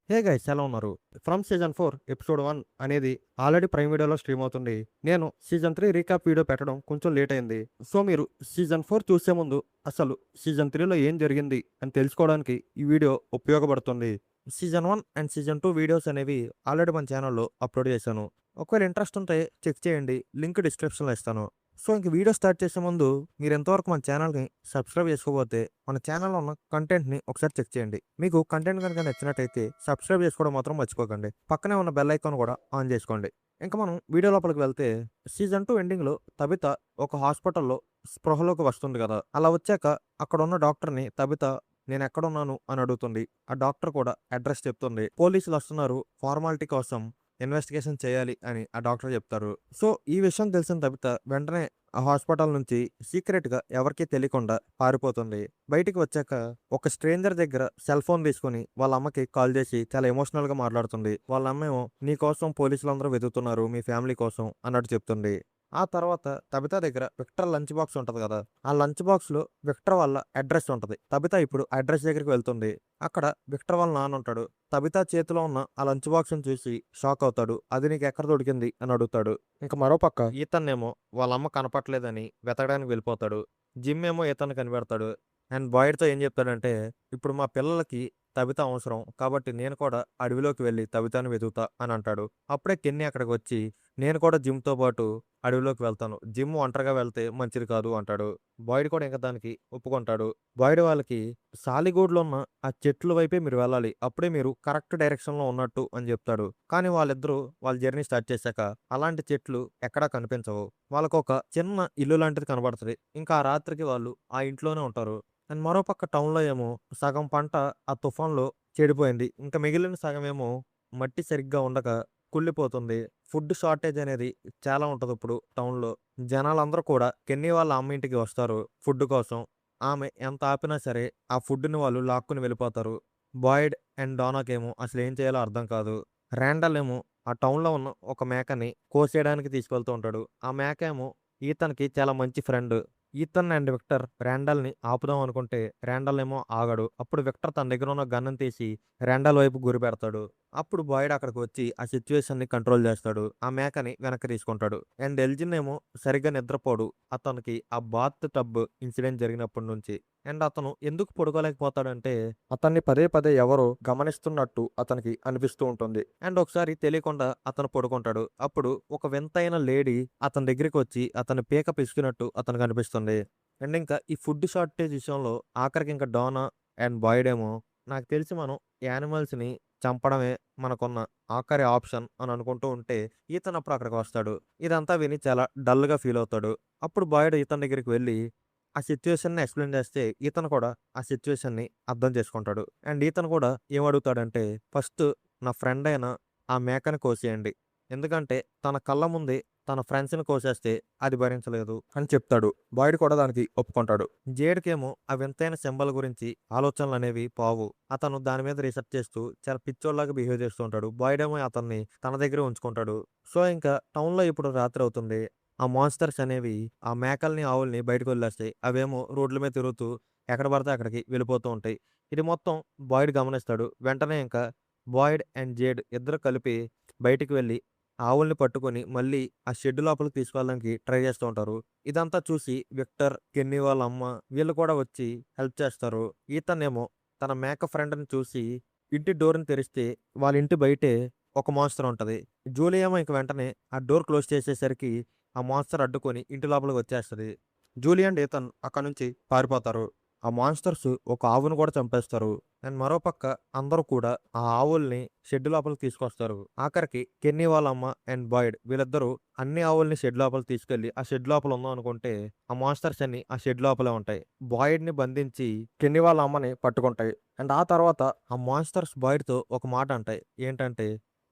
Hey guys ఎలా ఉన్నారు? From season 4 episode 1 అనేది ఆల్రెడీ ప్రైమ్ వీడియోలో స్ట్రీమ్ అవుతుంది. నేను సీజన్ 3 రీక్యాప్ వీడియో పెట్టడం కొంచెం లేట్ అయింది. సో మీరు సీజన్ 4 చూసే ముందు అసలు సీజన్ 3లో ఏం జరిగింది అని తెలుసుకోవడానికి ఈ వీడియో ఉపయోగపడుతుంది. సీజన్ 1 అండ్ సీజన్ 2 వీడియోస్ అనేవి ఆల్రెడీ మన ఛానల్లో అప్లోడ్ చేశాను. ఒకవేళ ఇంట్రెస్ట్ ఉంటే చెక్ చేయండి. లింక్ డిస్క్రిప్షన్లో ఇస్తాను. సో ఇంక వీడియో స్టార్ట్ చేసే ముందు మీరు ఎంతవరకు మన ఛానల్ని సబ్స్క్రైబ్ చేసుకోకపోతే మన ఛానల్లో ఉన్న కంటెంట్ని ఒకసారి చెక్ చేయండి. మీకు కంటెంట్ కనుక నచ్చినట్టయితే సబ్స్క్రైబ్ చేసుకోవడం మాత్రం మర్చిపోకండి. పక్కనే ఉన్న బెల్ ఐకాన్ కూడా ఆన్ చేసుకోండి. ఇంకా మనం వీడియో లోపలికి వెళ్తే సీజన్ 2 ఎండింగ్లో తబిత ఒక హాస్పిటల్లో స్పృహలోకి వస్తుంది కదా. అలా వచ్చాక అక్కడ ఉన్న డాక్టర్ని తబిత నేను ఎక్కడున్నాను అని అడుగుతుంది. ఆ డాక్టర్ కూడా అడ్రస్ చెప్తుంది. పోలీసులు వస్తున్నారు, ఫార్మాలిటీ కోసం ఇన్వెస్టిగేషన్ చేయాలి అని ఆ డాక్టర్ చెప్తారు. సో ఈ విషయం తెలిసిన తబిత వెంటనే ఆ హాస్పిటల్ నుంచి సీక్రెట్ గా ఎవరికీ తెలియకుండా పారిపోతుంది. బయటికి వచ్చాక ఒక స్ట్రేంజర్ దగ్గర సెల్ ఫోన్ తీసుకుని వాళ్ళ అమ్మకి కాల్ చేసి చాలా ఎమోషనల్ గా మాట్లాడుతుంది. వాళ్ళ అమ్మేమో నీ కోసం పోలీసులందరూ వెతుకుతున్నారు మీ ఫ్యామిలీ కోసం అన్నట్టు చెప్తుంది. ఆ తర్వాత తబిత దగ్గర విక్టర్ లంచ్ బాక్స్ ఉంటది కదా. ఆ లంచ్ బాక్స్ లో విక్టర్ వాళ్ళ అడ్రస్ ఉంటది. తబిత ఇప్పుడు అడ్రస్ దగ్గరికి వెళ్తుంది. అక్కడ విక్టర్ వాళ్ళ నాన్న ఉంటాడు. తబిత చేతిలో ఉన్న ఆ లంచ్ బాక్స్ ని చూసి షాక్ అవుతాడు. అది నీకు ఎక్కడ దొరికింది అని అడుగుతాడు. ఇంకా మరోపక్క ఈతన్నేమో వాళ్ళ అమ్మ కనపట్లేదని వెతకడానికి వెళ్ళిపోతాడు. జిమ్ ఏమో ఈతన్ని కనిపెడతాడు. అండ్ బాయ్డ్తో ఏం చెప్తాడంటే ఇప్పుడు మా పిల్లలకి తబిత అవసరం కాబట్టి నేను కూడా అడవిలోకి వెళ్ళి తబితాని వెతుకుతా అని అంటాడు. అప్పుడే కెన్నీ అక్కడికి వచ్చి నేను కూడా జిమ్తో పాటు అడవిలోకి వెళ్తాను. జిమ్ ఒంటరిగా వెళ్తే మంచిది కాదు అంటాడు. బాయ్డ్ కూడా ఇంకా దానికి ఒప్పుకుంటాడు. బాయ్డ్ వాళ్ళకి సాలిగూడ్లో ఉన్న ఆ చెట్ల వైపే మీరు వెళ్ళాలి. అప్పుడే మీరు కరెక్ట్ డైరెక్షన్లో ఉన్నట్టు అని చెప్తాడు. కానీ వాళ్ళిద్దరూ వాళ్ళ జర్నీ స్టార్ట్ చేశాక అలాంటి చెట్లు ఎక్కడా కనిపించవు. వాళ్ళకొక చిన్న ఇల్లు లాంటిది కనబడుతుంది. ఇంకా ఆ రాత్రికి వాళ్ళు ఆ ఇంట్లోనే ఉంటారు. అండ్ మరోపక్క టౌన్లో ఏమో సగం పంట ఆ తుఫాన్లో చెడిపోయింది. ఇంకా మిగిలిన సగం ఏమో మట్టి సరిగ్గా ఉండక కుళ్ళిపోతుంది. ఫుడ్ షార్టేజ్ అనేది చాలా ఉంటది ఇప్పుడు టౌన్‌లో. జనాలందరూ కూడా కెన్నీ వాళ్ళ అమ్మ ఇంటికి వస్తారు ఫుడ్ కోసం. ఆమె ఎంత ఆపినా సరే ఆ ఫుడ్‌ని వాళ్ళు లాక్కొని వెళ్ళిపోతారు. బాయిడ్ అండ్ డానాకేమో అసలేం చేయాలో అర్థం కాదు. రాండల్ ఏమో ఆ టౌన్‌లో ఉన్న ఒక మేకని కోసేయడానికి తీసుకెళ్తూ ఉంటాడు. ఆ మేక ఏమో ఈతన్‌కి చాలా మంచి ఫ్రెండ్. ఈతన్ అండ్ విక్టర్ రాండల్‌ని ఆపుదాం అనుకుంటే రాండల్ ఏమో ఆగడు. అప్పుడు విక్టర్ తన దగ్గర ఉన్న గన్‌ని తీసి రాండల్ వైపు గురిపెడతాడు. అప్పుడు బాయిడ్ అక్కడికి వచ్చి ఆ సిట్యుయేషన్‌ని కంట్రోల్ చేస్తాడు. ఆ మేకని వెనక్కి తీసుకుంటాడు. అండ్ ఎల్జిన్ ఏమో సరిగ్గా నిద్రపోడు. అతనికి ఆ బాత్ టబ్ ఇన్సిడెంట్ జరిగినప్పటి నుంచి. అండ్ అతను ఎందుకు పడుకోలేకపోతాడంటే అతన్ని పదే పదే ఎవరో గమనిస్తున్నట్టు అతనికి అనిపిస్తూ ఉంటుంది. అండ్ ఒకసారి తెలియకుండా అతను పడుకుంటాడు. అప్పుడు ఒక వింతైన లేడీ అతని దగ్గరికి వచ్చి అతని పీక పిసికినట్టు అతనికి అనిపిస్తుంది. అండ్ ఇంకా ఈ ఫుడ్ షార్టేజ్ విషయంలో ఆఖరికి ఇంకా డోనా అండ్ బాయిడ్ ఏమో నాకు తెలిసి మనం యానిమల్స్‌ని చంపడమే మనకున్న ఆఖరి ఆప్షన్ అని అనుకుంటూ ఉంటే, ఈతన్ అప్పుడు అక్కడికి వస్తాడు. ఇదంతా విని చాలా డల్‌గా ఫీల్ అవుతాడు. అప్పుడు బాయిడ్ ఈతన్ దగ్గరికి వెళ్లి ఆ సిట్యుయేషన్‌ని ఎక్స్‌ప్లెయిన్ చేస్తే, ఈతను కూడా ఆ సిట్యుయేషన్‌ని అర్థం చేసుకుంటాడు. అండ్ ఈతను కూడా ఏమడుగుతాడంటే, "ఫస్ట్ నా ఫ్రెండ్ అయిన ఆ మేకని కోసేయండి. ఎందుకంటే తన కళ్ళ ముందే తన ఫ్రెండ్స్‌ని కోసేస్తే అది భరించలేదు" అని చెప్తాడు. బాయిడ్ కూడా దానికి ఒప్పుకుంటాడు. జేడ్‌కేమో ఆ వింతైన సింబల్ గురించి ఆలోచనలనేవి పోవు. అతను దాని మీద రీసెర్చ్ చేస్తూ చాలా పిచ్చోల్లాగా బిహేవ్ చేస్తూ ఉంటాడు. బాయిడ్ ఏమో అతన్ని తన దగ్గరే ఉంచుకుంటాడు. సో ఇంకా టౌన్‌లో ఇప్పుడు రాత్రి అవుతుంది. ఆ మాన్‌స్టర్స్ అనేవి ఆ మేకల్ని, ఆవుల్ని బయటకొదిలేస్తాయి. అవేమో రోడ్ల మీద తిరుగుతూ ఎక్కడ పడితే అక్కడికి వెళ్ళిపోతూ ఉంటాయి. ఇది మొత్తం బాయిడ్ గమనిస్తాడు. వెంటనే ఇంకా బాయిడ్ అండ్ జేడ్ ఇద్దరు కలిపి బయటికి వెళ్లి ఆవుల్ని పట్టుకొని మళ్ళీ ఆ షెడ్ లోపలికి తీసుకెళ్ళడానికి ట్రై చేస్తూ ఉంటారు. ఇదంతా చూసి విక్టర్, కెన్నీ వాళ్ళ అమ్మ వీళ్ళు కూడా వచ్చి హెల్ప్ చేస్తారు. ఈతనేమో తన మేక ఫ్రెండ్‌ని చూసి ఇంటి డోర్‌ని తెరిస్తే వాళ్ళ ఇంటి బయటే ఒక మాన్‌స్టర్ ఉంటది. జూలీ ఏమో ఇంక వెంటనే ఆ డోర్ క్లోజ్ చేసేసరికి ఆ మాన్‌స్టర్ అడ్డుకొని ఇంటి లోపలికి వచ్చేస్తది. జూలీ అండ్ ఈతన్ అక్కడి నుంచి పారిపోతారు. ఆ మాన్‌స్టర్స్ ఒక ఆవును కూడా చంపేస్తారు. అండ్ మరోపక్క అందరూ కూడా ఆ ఆవుల్ని షెడ్ లోపలికి తీసుకొస్తారు. ఆఖరికి కెన్నీ వాళ్ళ అమ్మ అండ్ బాయిడ్ వీళ్ళిద్దరూ అన్ని ఆవుల్ని షెడ్ లోపలికి తీసుకెళ్లి ఆ షెడ్ లోపల ఉందాం అనుకుంటే ఆ మాన్‌స్టర్స్ అన్ని ఆ షెడ్ లోపలే ఉంటాయి. బాయిడ్‌ని బంధించి కెన్నీ వాళ్ళ అమ్మని పట్టుకుంటాయి. అండ్ ఆ తర్వాత ఆ మాన్‌స్టర్స్ బాయిడ్‌తో ఒక మాట అంటాయి. ఏంటంటే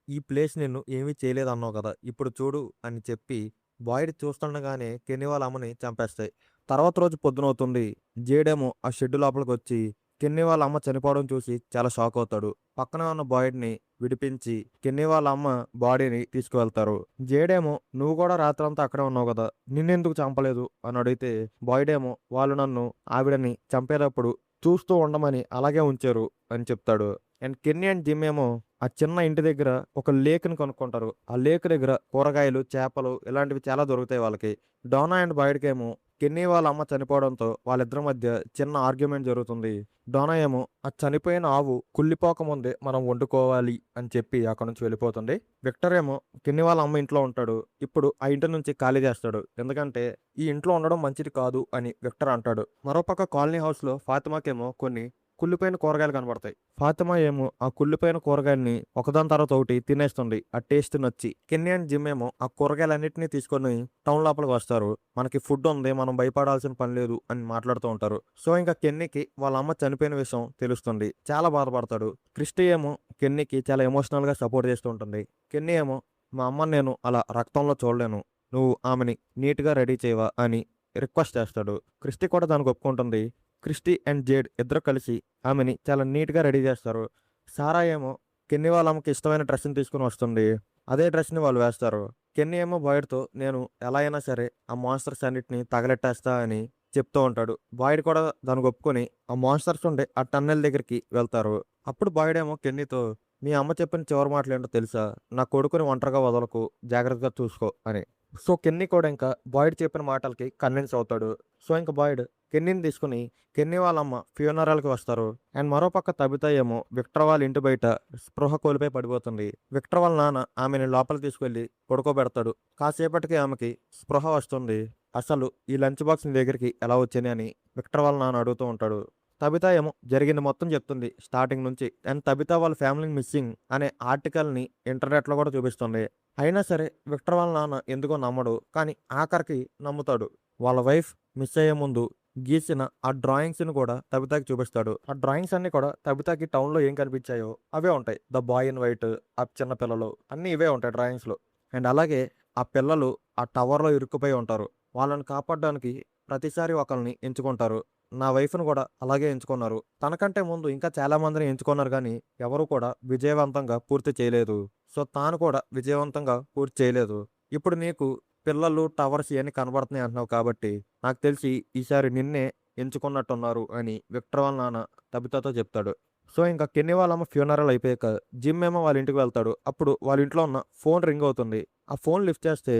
ఈ ప్లేస్ నిన్ను ఏమీ చేయలేదన్నావు కదా! ఇప్పుడు చూడు అని చెప్పి బాయిడ్ చూస్తుండగానే కెన్నీ వాళ్ళ అమ్మని చంపేస్తాయి. తర్వాత రోజు పొద్దునవుతుంది. జేడేమో ఆ షెడ్ లోపలికొచ్చి కెన్నీ వాళ్ళ అమ్మ చనిపోవడం చూసి చాలా షాక్ అవుతాడు. పక్కనే ఉన్న బాయ్‌ని విడిపించి కెన్నీ వాళ్ళ అమ్మ బాడీని తీసుకువెళ్తారు. జేడేమో "నువ్వు కూడా రాత్రంతా అక్కడే ఉన్నావు గదా! నిన్నెందుకు చంపలేదు?" అని అడిగితే బాయ్‌డేమో "వాళ్ళు నన్ను ఆవిడని చంపేటప్పుడు చూస్తూ ఉండమని అలాగే ఉంచారు" అని చెప్తాడు. అండ్ కెన్నీ అండ్ జిమ్ ఏమో ఆ చిన్న ఇంటి దగ్గర ఒక లేక్‌ని కొనుక్కుంటారు. ఆ లేక్ దగ్గర కూరగాయలు, చేపలు ఇలాంటివి చాలా దొరుకుతాయి వాళ్ళకి. డోనా అండ్ బాయిడ్‌కేమో కెన్నీ వాళ్ళ అమ్మ చనిపోవడంతో వాళ్ళిద్దరి మధ్య చిన్న ఆర్గ్యుమెంట్ జరుగుతుంది. డోనా ఏమో ఆ చనిపోయిన ఆవు కుళ్ళిపోకముందే మనం వండుకోవాలి అని చెప్పి అక్కడి నుంచి వెళ్ళిపోతుంది. విక్టర్ ఏమో కెన్నీ వాళ్ళ అమ్మ ఇంట్లో ఉంటాడు. ఇప్పుడు ఆ ఇంటి నుంచి ఖాళీ చేస్తాడు. ఎందుకంటే ఈ ఇంట్లో ఉండడం మంచిది కాదు అని విక్టర్ అంటాడు. మరోపక్క కాలనీ హౌస్‌లో ఫాతిమాకేమో కొన్ని కుళ్ళిపోయిన కూరగాయలు కనబడతాయి. ఫాతిమా ఏమో ఆ కుళ్ళిపోయిన కూరగాయల్ని ఒకదాని తర్వాత ఒకటి తినేస్తుంది. ఆ టేస్ట్ నచ్చి. కెన్నీ అండ్ జిమ్ ఏమో ఆ కూరగాయలన్నిటిని తీసుకొని టౌన్ లోపలికి వస్తారు. మనకి ఫుడ్ ఉంది. మనం భయపడాల్సిన పని లేదు అని మాట్లాడుతూ ఉంటారు. సో ఇంకా కెన్నీకి వాళ్ళ అమ్మ చనిపోయిన విషయం తెలుస్తుంది. చాలా బాధపడతాడు. క్రిస్టీ ఏమో కెన్నీకి చాలా ఎమోషనల్‌గా సపోర్ట్ చేస్తూ ఉంటుంది. కెన్నీ ఏమో మా అమ్మని నేను అలా రక్తంలో చూడలేను. నువ్వు ఆమెని నీట్‌గా రెడీ చేయవా అని రిక్వెస్ట్ చేస్తాడు. క్రిస్టీ కూడా దానికి ఒప్పుకుంటుంది. క్రిస్టీ అండ్ జేడ్ ఇద్దరు కలిసి ఆమెని చాలా నీట్‌గా రెడీ చేస్తారు. సారా ఏమో కెన్నీ వాళ్ళ అమ్మకి ఇష్టమైన డ్రెస్‌ని తీసుకొని వస్తుంది. అదే డ్రెస్‌ని వాళ్ళు వేస్తారు. కెన్నీ ఏమో బాయిడ్‌తో నేను ఎలా అయినా సరే ఆ మాన్స్టర్స్ అన్నిటిని తగలెట్టేస్తా అని చెప్తూ ఉంటాడు. బాయిడ్ కూడా దానికి ఒప్పుకొని ఆ మాన్స్టర్స్ ఉండే ఆ టన్నెల్ దగ్గరికి వెళ్తారు. అప్పుడు బాయిడ్ ఏమో కెన్నీతో మీ అమ్మ చెప్పిన చివరి మాటలేంటో తెలుసా? నా కొడుకుని ఒంటరిగా వదలకు. జాగ్రత్తగా చూసుకో అని. సో కెన్నీ కూడా ఇంకా బాయిడ్ చెప్పిన మాటలకి కన్విన్స్ అవుతాడు. సో ఇంక బాయిడ్ కెన్నీని తీసుకొని కెన్నీ వాళ్ళ అమ్మ ఫ్యూనరల్‌కి వస్తారు. అండ్ మరోపక్క తబిత ఏమో విక్టర్ వాళ్ళ ఇంటి బయట స్పృహ కోల్పోయి పడిపోతుంది. విక్టర్ వాళ్ళ నాన్న ఆమెని లోపలికి తీసుకెళ్ళి పడుకోబెడతాడు. కాసేపటికి ఆమెకి స్పృహ వస్తుంది. అసలు ఈ లంచ్ బాక్స్ నీ దగ్గరికి ఎలా వచ్చింది అని విక్టర్ వాళ్ళ నాన్న అడుగుతూ ఉంటాడు. తబిత ఏమో జరిగింది మొత్తం చెప్తుంది స్టార్టింగ్ నుంచి. అండ్ తబిత వాళ్ళ ఫ్యామిలీ మిస్సింగ్ అనే ఆర్టికల్‌ని ఇంటర్నెట్‌లో కూడా చూపిస్తుంది. అయినా సరే విక్టర్ వాళ్ళ నాన్న ఎందుకో నమ్మడు. కానీ ఆఖరికి నమ్ముతాడు. వాళ్ళ వైఫ్ మిస్ అయ్యే ముందు గీసిన ఆ డ్రాయింగ్స్‌ని కూడా తబితకి చూపిస్తాడు. ఆ డ్రాయింగ్స్ అన్నీ కూడా తబితకి టౌన్‌లో ఏం కనిపించాయో అవే ఉంటాయి. ద బాయ్ ఇన్ వైట్, ఆ చిన్న పిల్లలు అన్నీ ఇవే ఉంటాయి డ్రాయింగ్స్‌లో. అండ్ అలాగే ఆ పిల్లలు ఆ టవర్‌లో ఇరుక్కుపోయి ఉంటారు. వాళ్ళని కాపాడడానికి ప్రతిసారి ఒకళ్ళని ఎంచుకుంటారు. నా వైఫ్‌ని కూడా అలాగే ఎంచుకున్నారు. తనకంటే ముందు ఇంకా చాలా మందిని ఎంచుకున్నారు గానీ ఎవరు కూడా విజయవంతంగా పూర్తి చేయలేదు. సో తాను కూడా విజయవంతంగా పూర్తి చేయలేదు. ఇప్పుడు నీకు పిల్లలు, టవర్స్ ఇయన్నీ కనబడుతున్నాయి అంటున్నావు కాబట్టి నాకు తెలిసి ఈసారి నిన్నే ఎంచుకున్నట్టున్నారు అని విక్టర్ వాళ్ళ నాన్న తబితతో చెప్తాడు. సో ఇంకా కెన్నీ వాళ్ళమ్మ ఫ్యూనరల్ అయిపోయాక జిమ్ ఏమో వాళ్ళ ఇంటికి వెళ్తాడు. అప్పుడు వాళ్ళ ఇంట్లో ఉన్న ఫోన్ రింగ్ అవుతుంది. ఆ ఫోన్ లిఫ్ట్ చేస్తే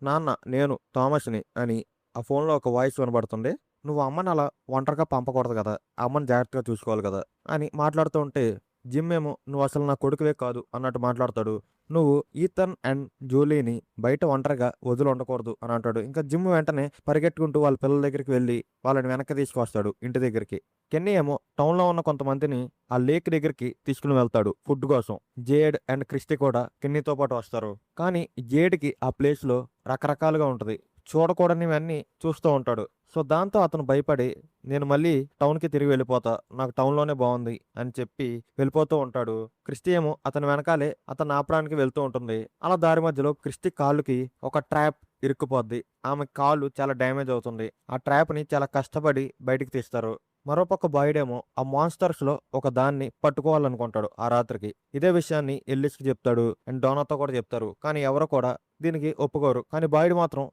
నాన్న నేను థామస్‌ని అని ఆ ఫోన్‌లో ఒక వాయిస్ వినబడుతుంది. నువ్వు అమ్మని అలా ఒంటరిగా పంపకూడదు కదా! అమ్మని జాగ్రత్తగా చూసుకోవాలి కదా! అని మాట్లాడుతూ ఉంటే జిమ్ ఏమో నువ్వు అసలు నా కొడుకువే కాదు అన్నట్టు మాట్లాడతాడు. నువ్వు ఈథన్ అండ్ జూలీని బయట ఒంటరిగా వదిలి ఉండకూడదు అని అంటాడు. ఇంకా జిమ్ వెంటనే పరిగెట్టుకుంటూ వాళ్ళ పిల్లల దగ్గరికి వెళ్ళి వాళ్ళని వెనక్కి తీసుకొస్తాడు ఇంటి దగ్గరికి. కెన్నీ ఏమో టౌన్‌లో ఉన్న కొంతమందిని ఆ లేక్ దగ్గరికి తీసుకుని వెళ్తాడు ఫుడ్ కోసం. జేడ్ అండ్ క్రిస్టీ కూడా కెన్నీతో పాటు వస్తారు. కానీ జేడ్‌కి ఆ ప్లేస్‌లో రకరకాలుగా ఉంటది. చూడకూడనివన్నీ చూస్తూ ఉంటాడు. సో దాంతో అతను భయపడి నేను మళ్ళీ టౌన్‌కి తిరిగి వెళ్ళిపోతా. నాకు టౌన్‌లోనే బావుంది అని చెప్పి వెళ్ళిపోతూ ఉంటాడు. క్రిస్టీ ఏమో అతని వెనకాలే అతన్ని ఆపడానికి వెళ్తూ ఉంటుంది. అలా దారి మధ్యలో క్రిస్టీ కాలుకి ఒక ట్రాప్ ఇరుక్కుపోద్ది. ఆమె కాలు చాలా డ్యామేజ్ అవుతుంది. ఆ ట్రాప్‌ని చాలా కష్టపడి బయటికి తీస్తారు. మరోపక్క బాయుడేమో ఆ మాన్స్టర్స్‌లో ఒక దాన్ని పట్టుకోవాలనుకుంటాడు ఆ రాత్రికి. ఇదే విషయాన్ని ఎల్లిస్‌కి చెప్తాడు. అండ్ డోనాతో కూడా చెప్తారు. కానీ ఎవరు కూడా దీనికి ఒప్పుకోరు. కానీ బాయుడు మాత్రం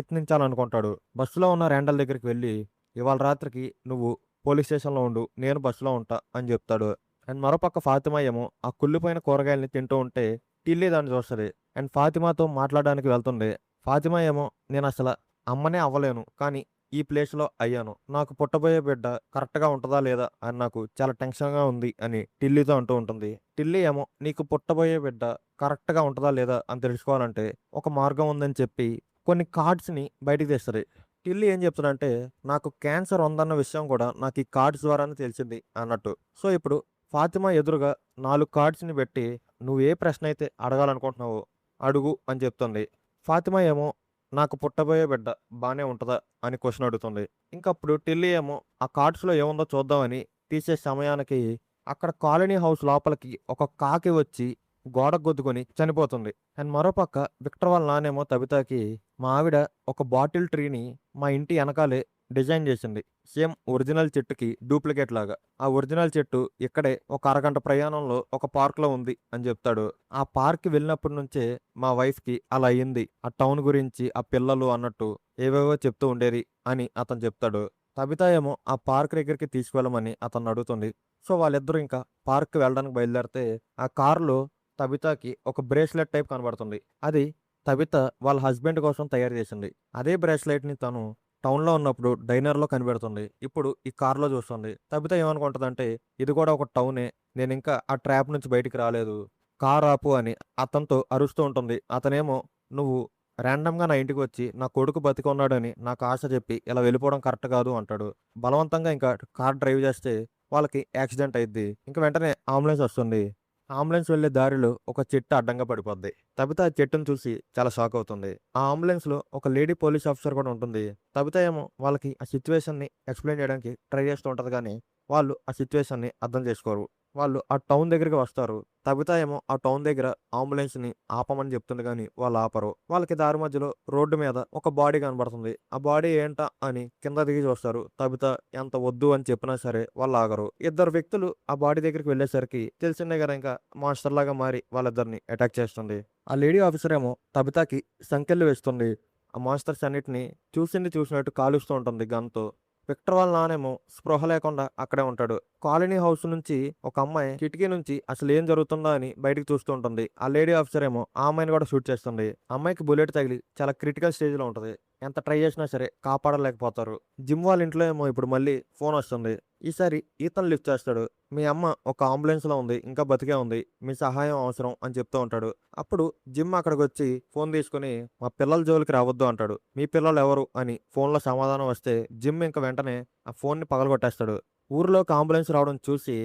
ప్రయత్నించాలనుకుంటాడు. బస్సులో ఉన్న ర్యాండల్ దగ్గరికి వెళ్ళి ఇవాళ రాత్రికి నువ్వు పోలీస్ స్టేషన్‌లో ఉండు. నేను బస్సులో ఉంటా అని చెప్తాడు. అండ్ మరోపక్క ఫాతిమా ఏమో ఆ కుళ్ళిపోయిన కూరగాయల్ని తింటూ ఉంటే టిల్లీ దాన్ని చూస్తది. అండ్ ఫాతిమాతో మాట్లాడడానికి వెళ్తుంది. ఫాతిమా ఏమో నేనసల అమ్మనే అవ్వలేను. కానీ ఈ ప్లేస్‌లో అయ్యాను. నాకు పుట్టబోయే బిడ్డ కరెక్ట్‌గా ఉంటదా లేదా అని నాకు చాలా టెన్షన్‌గా ఉంది అని టిల్లీతో అంటూ ఉంటుంది. టిల్లీ ఏమో నీకు పుట్టబోయే బిడ్డ కరెక్ట్‌గా ఉంటదా లేదా అని తెలుసుకోవాలంటే ఒక మార్గం ఉందని చెప్పి కొన్ని కార్డ్స్‌ని బయటికి తీస్తది. టిల్లీ ఏం చెప్తాడంటే నాకు క్యాన్సర్ ఉందన్న విషయం కూడా నాకు ఈ కార్డ్స్ ద్వారానే తెలిసింది అన్నట్టు. సో ఇప్పుడు ఫాతిమా ఎదురుగా 4 కార్డ్స్‌ని పెట్టి నువ్వు ఏ ప్రశ్న అయితే అడగాలనుకుంటున్నావో అడుగు అని చెప్తుంది. ఫాతిమా ఏమో నాకు పుట్టబోయే బిడ్డ బానే ఉంటదా అని క్వెషన్ అడుగుతుంది. ఇంకప్పుడు టిల్లీ ఏమో ఆ కార్డ్స్‌లో ఏముందో చూద్దామని తీసే సమయానికి అక్కడ కాలనీ హౌస్ లోపలికి ఒక కాకి వచ్చి గోడకు గుద్దుకొని చనిపోతుంది. అండ్ మరోపక్క విక్టర్ వాళ్ళ నాన్నేమో తబితకి మా ఆవిడ ఒక బాటిల్ ట్రీని మా ఇంటి ఎనకాలే డిజైన్ చేసింది. సేమ్ ఒరిజినల్ చెట్టుకి డూప్లికేట్ లాగా. ఆ ఒరిజినల్ చెట్టు ఇక్కడే ఒక అరగంట ప్రయాణంలో ఒక పార్క్‌లో ఉంది అని చెప్తాడు. ఆ పార్క్‌కి వెళ్ళినప్పటి నుంచే మా వైఫ్‌కి అలా అయింది. ఆ టౌన్ గురించి, ఆ పిల్లలు అన్నట్టు ఏవేవో చెప్తూ ఉండేది అని అతను చెప్తాడు. తబిత ఏమో ఆ పార్క్ దగ్గరికి తీసుకువెళ్ళమని అతన్ని అడుగుతుంది. సో వాళ్ళిద్దరూ ఇంకా పార్క్కి వెళ్ళడానికి బయలుదేరితే ఆ కారులో తబితాకి ఒక బ్రేస్లెట్ టైప్ కనబడుతుంది. అది తబిత వాళ్ళ హస్బెండ్ కోసం తయారు చేసింది. అదే బ్రేస్లెట్ని తను టౌన్లో ఉన్నప్పుడు డైనర్లో కనిపెడుతుంది. ఇప్పుడు ఈ కార్లో చూస్తుంది. తబిత ఏమనుకుంటుందంటే ఇది కూడా ఒక టౌనే, నేను ఇంకా ఆ ట్రాప్ నుంచి బయటికి రాలేదు, కార్ ఆపు అని అతనితో అరుస్తూ ఉంటుంది. అతనేమో నువ్వు ర్యాండమ్గా నా ఇంటికి వచ్చి నా కొడుకు బతికున్నాడని నాకు ఆశ చెప్పి ఇలా వెళ్ళిపోవడం కరెక్ట్ కాదు అంటాడు. బలవంతంగా ఇంకా కార్ డ్రైవ్ చేస్తే వాళ్ళకి యాక్సిడెంట్ అయింది. ఇంక వెంటనే అంబులెన్స్ వస్తుంది. అంబులెన్స్ వెళ్ళే దారిలో ఒక చెట్టు అడ్డంగా పడిపోద్ది. తబిత ఆ చెట్టును చూసి చాలా షాక్ అవుతుంది. ఆ అంబులెన్స్ లో ఒక లేడీ పోలీస్ ఆఫీసర్ కూడా ఉంటుంది. తబిత ఏమో వాళ్ళకి ఆ సిచ్యువేషన్ ని ఎక్స్ప్లెయిన్ చేయడానికి ట్రై చేస్తూ ఉంటది కానీ వాళ్ళు ఆ సిచ్యువేషన్ ని అర్థం చేసుకోరు. వాళ్ళు ఆ టౌన్ దగ్గరికి వస్తారు. తబిత ఏమో ఆ టౌన్ దగ్గర అంబులెన్స్ ని ఆపమని చెప్తుంది కానీ వాళ్ళు ఆపరు. వాళ్ళకి దారి మధ్యలో రోడ్డు మీద ఒక బాడీ కనబడుతుంది. ఆ బాడీ ఏంటా అని కింద దిగి చూస్తారు. తబిత ఎంత వద్దు అని చెప్పినా సరే వాళ్ళు ఆగరు. ఇద్దరు వ్యక్తులు ఆ బాడీ దగ్గరికి వెళ్ళేసరికి తెలిసిందే కదా ఇంకా మాస్టర్ లాగా మారి వాళ్ళిద్దరిని అటాక్ చేస్తుంది. ఆ లేడీ ఆఫీసర్ ఏమో తబితకి సంకెళ్ళు వేస్తుంది. ఆ మాన్స్టర్స్ అన్నిటిని చూసింది చూసినట్టు కాలుస్తూ ఉంటుంది గన్తో. విక్టర్ వాళ్ళ నానేమో స్పృహ లేకుండా అక్కడే ఉంటాడు. కాలనీ హౌస్ నుంచి ఒక అమ్మాయి కిటికీ నుంచి అసలు ఏం జరుగుతుందో అని బయటికి చూస్తూ ఉంటుంది. ఆ లేడీ ఆఫీసర్ ఏమో ఆ అమ్మాయిని కూడా షూట్ చేస్తుంది. ఆ అమ్మాయికి బుల్లెట్ తగిలి చాలా క్రిటికల్ స్టేజ్ లో ఉంటది. ఎంత ట్రై చేసినా సరే కాపాడలేకపోతారు. జిమ్ వాళ్ళ ఇంట్లో ఏమో ఇప్పుడు మళ్ళీ ఫోన్ వస్తుంది. ఈసారి ఈతన్ లిఫ్ట్ చేస్తాడు. మీ అమ్మ ఒక అంబులెన్స్ లో ఉంది, ఇంకా బతికే ఉంది, మీ సహాయం అవసరం అని చెప్తూ ఉంటాడు. అప్పుడు జిమ్ అక్కడికి వచ్చి ఫోన్ తీసుకుని మా పిల్లల జోలికి రావద్దు అంటాడు. మీ పిల్లలు ఎవరు అని ఫోన్లో సమాధానం వస్తే జిమ్ ఇంక వెంటనే ఆ ఫోన్ని పగలగొట్టేస్తాడు. ఊర్లోకి అంబులెన్స్ రావడం చూసి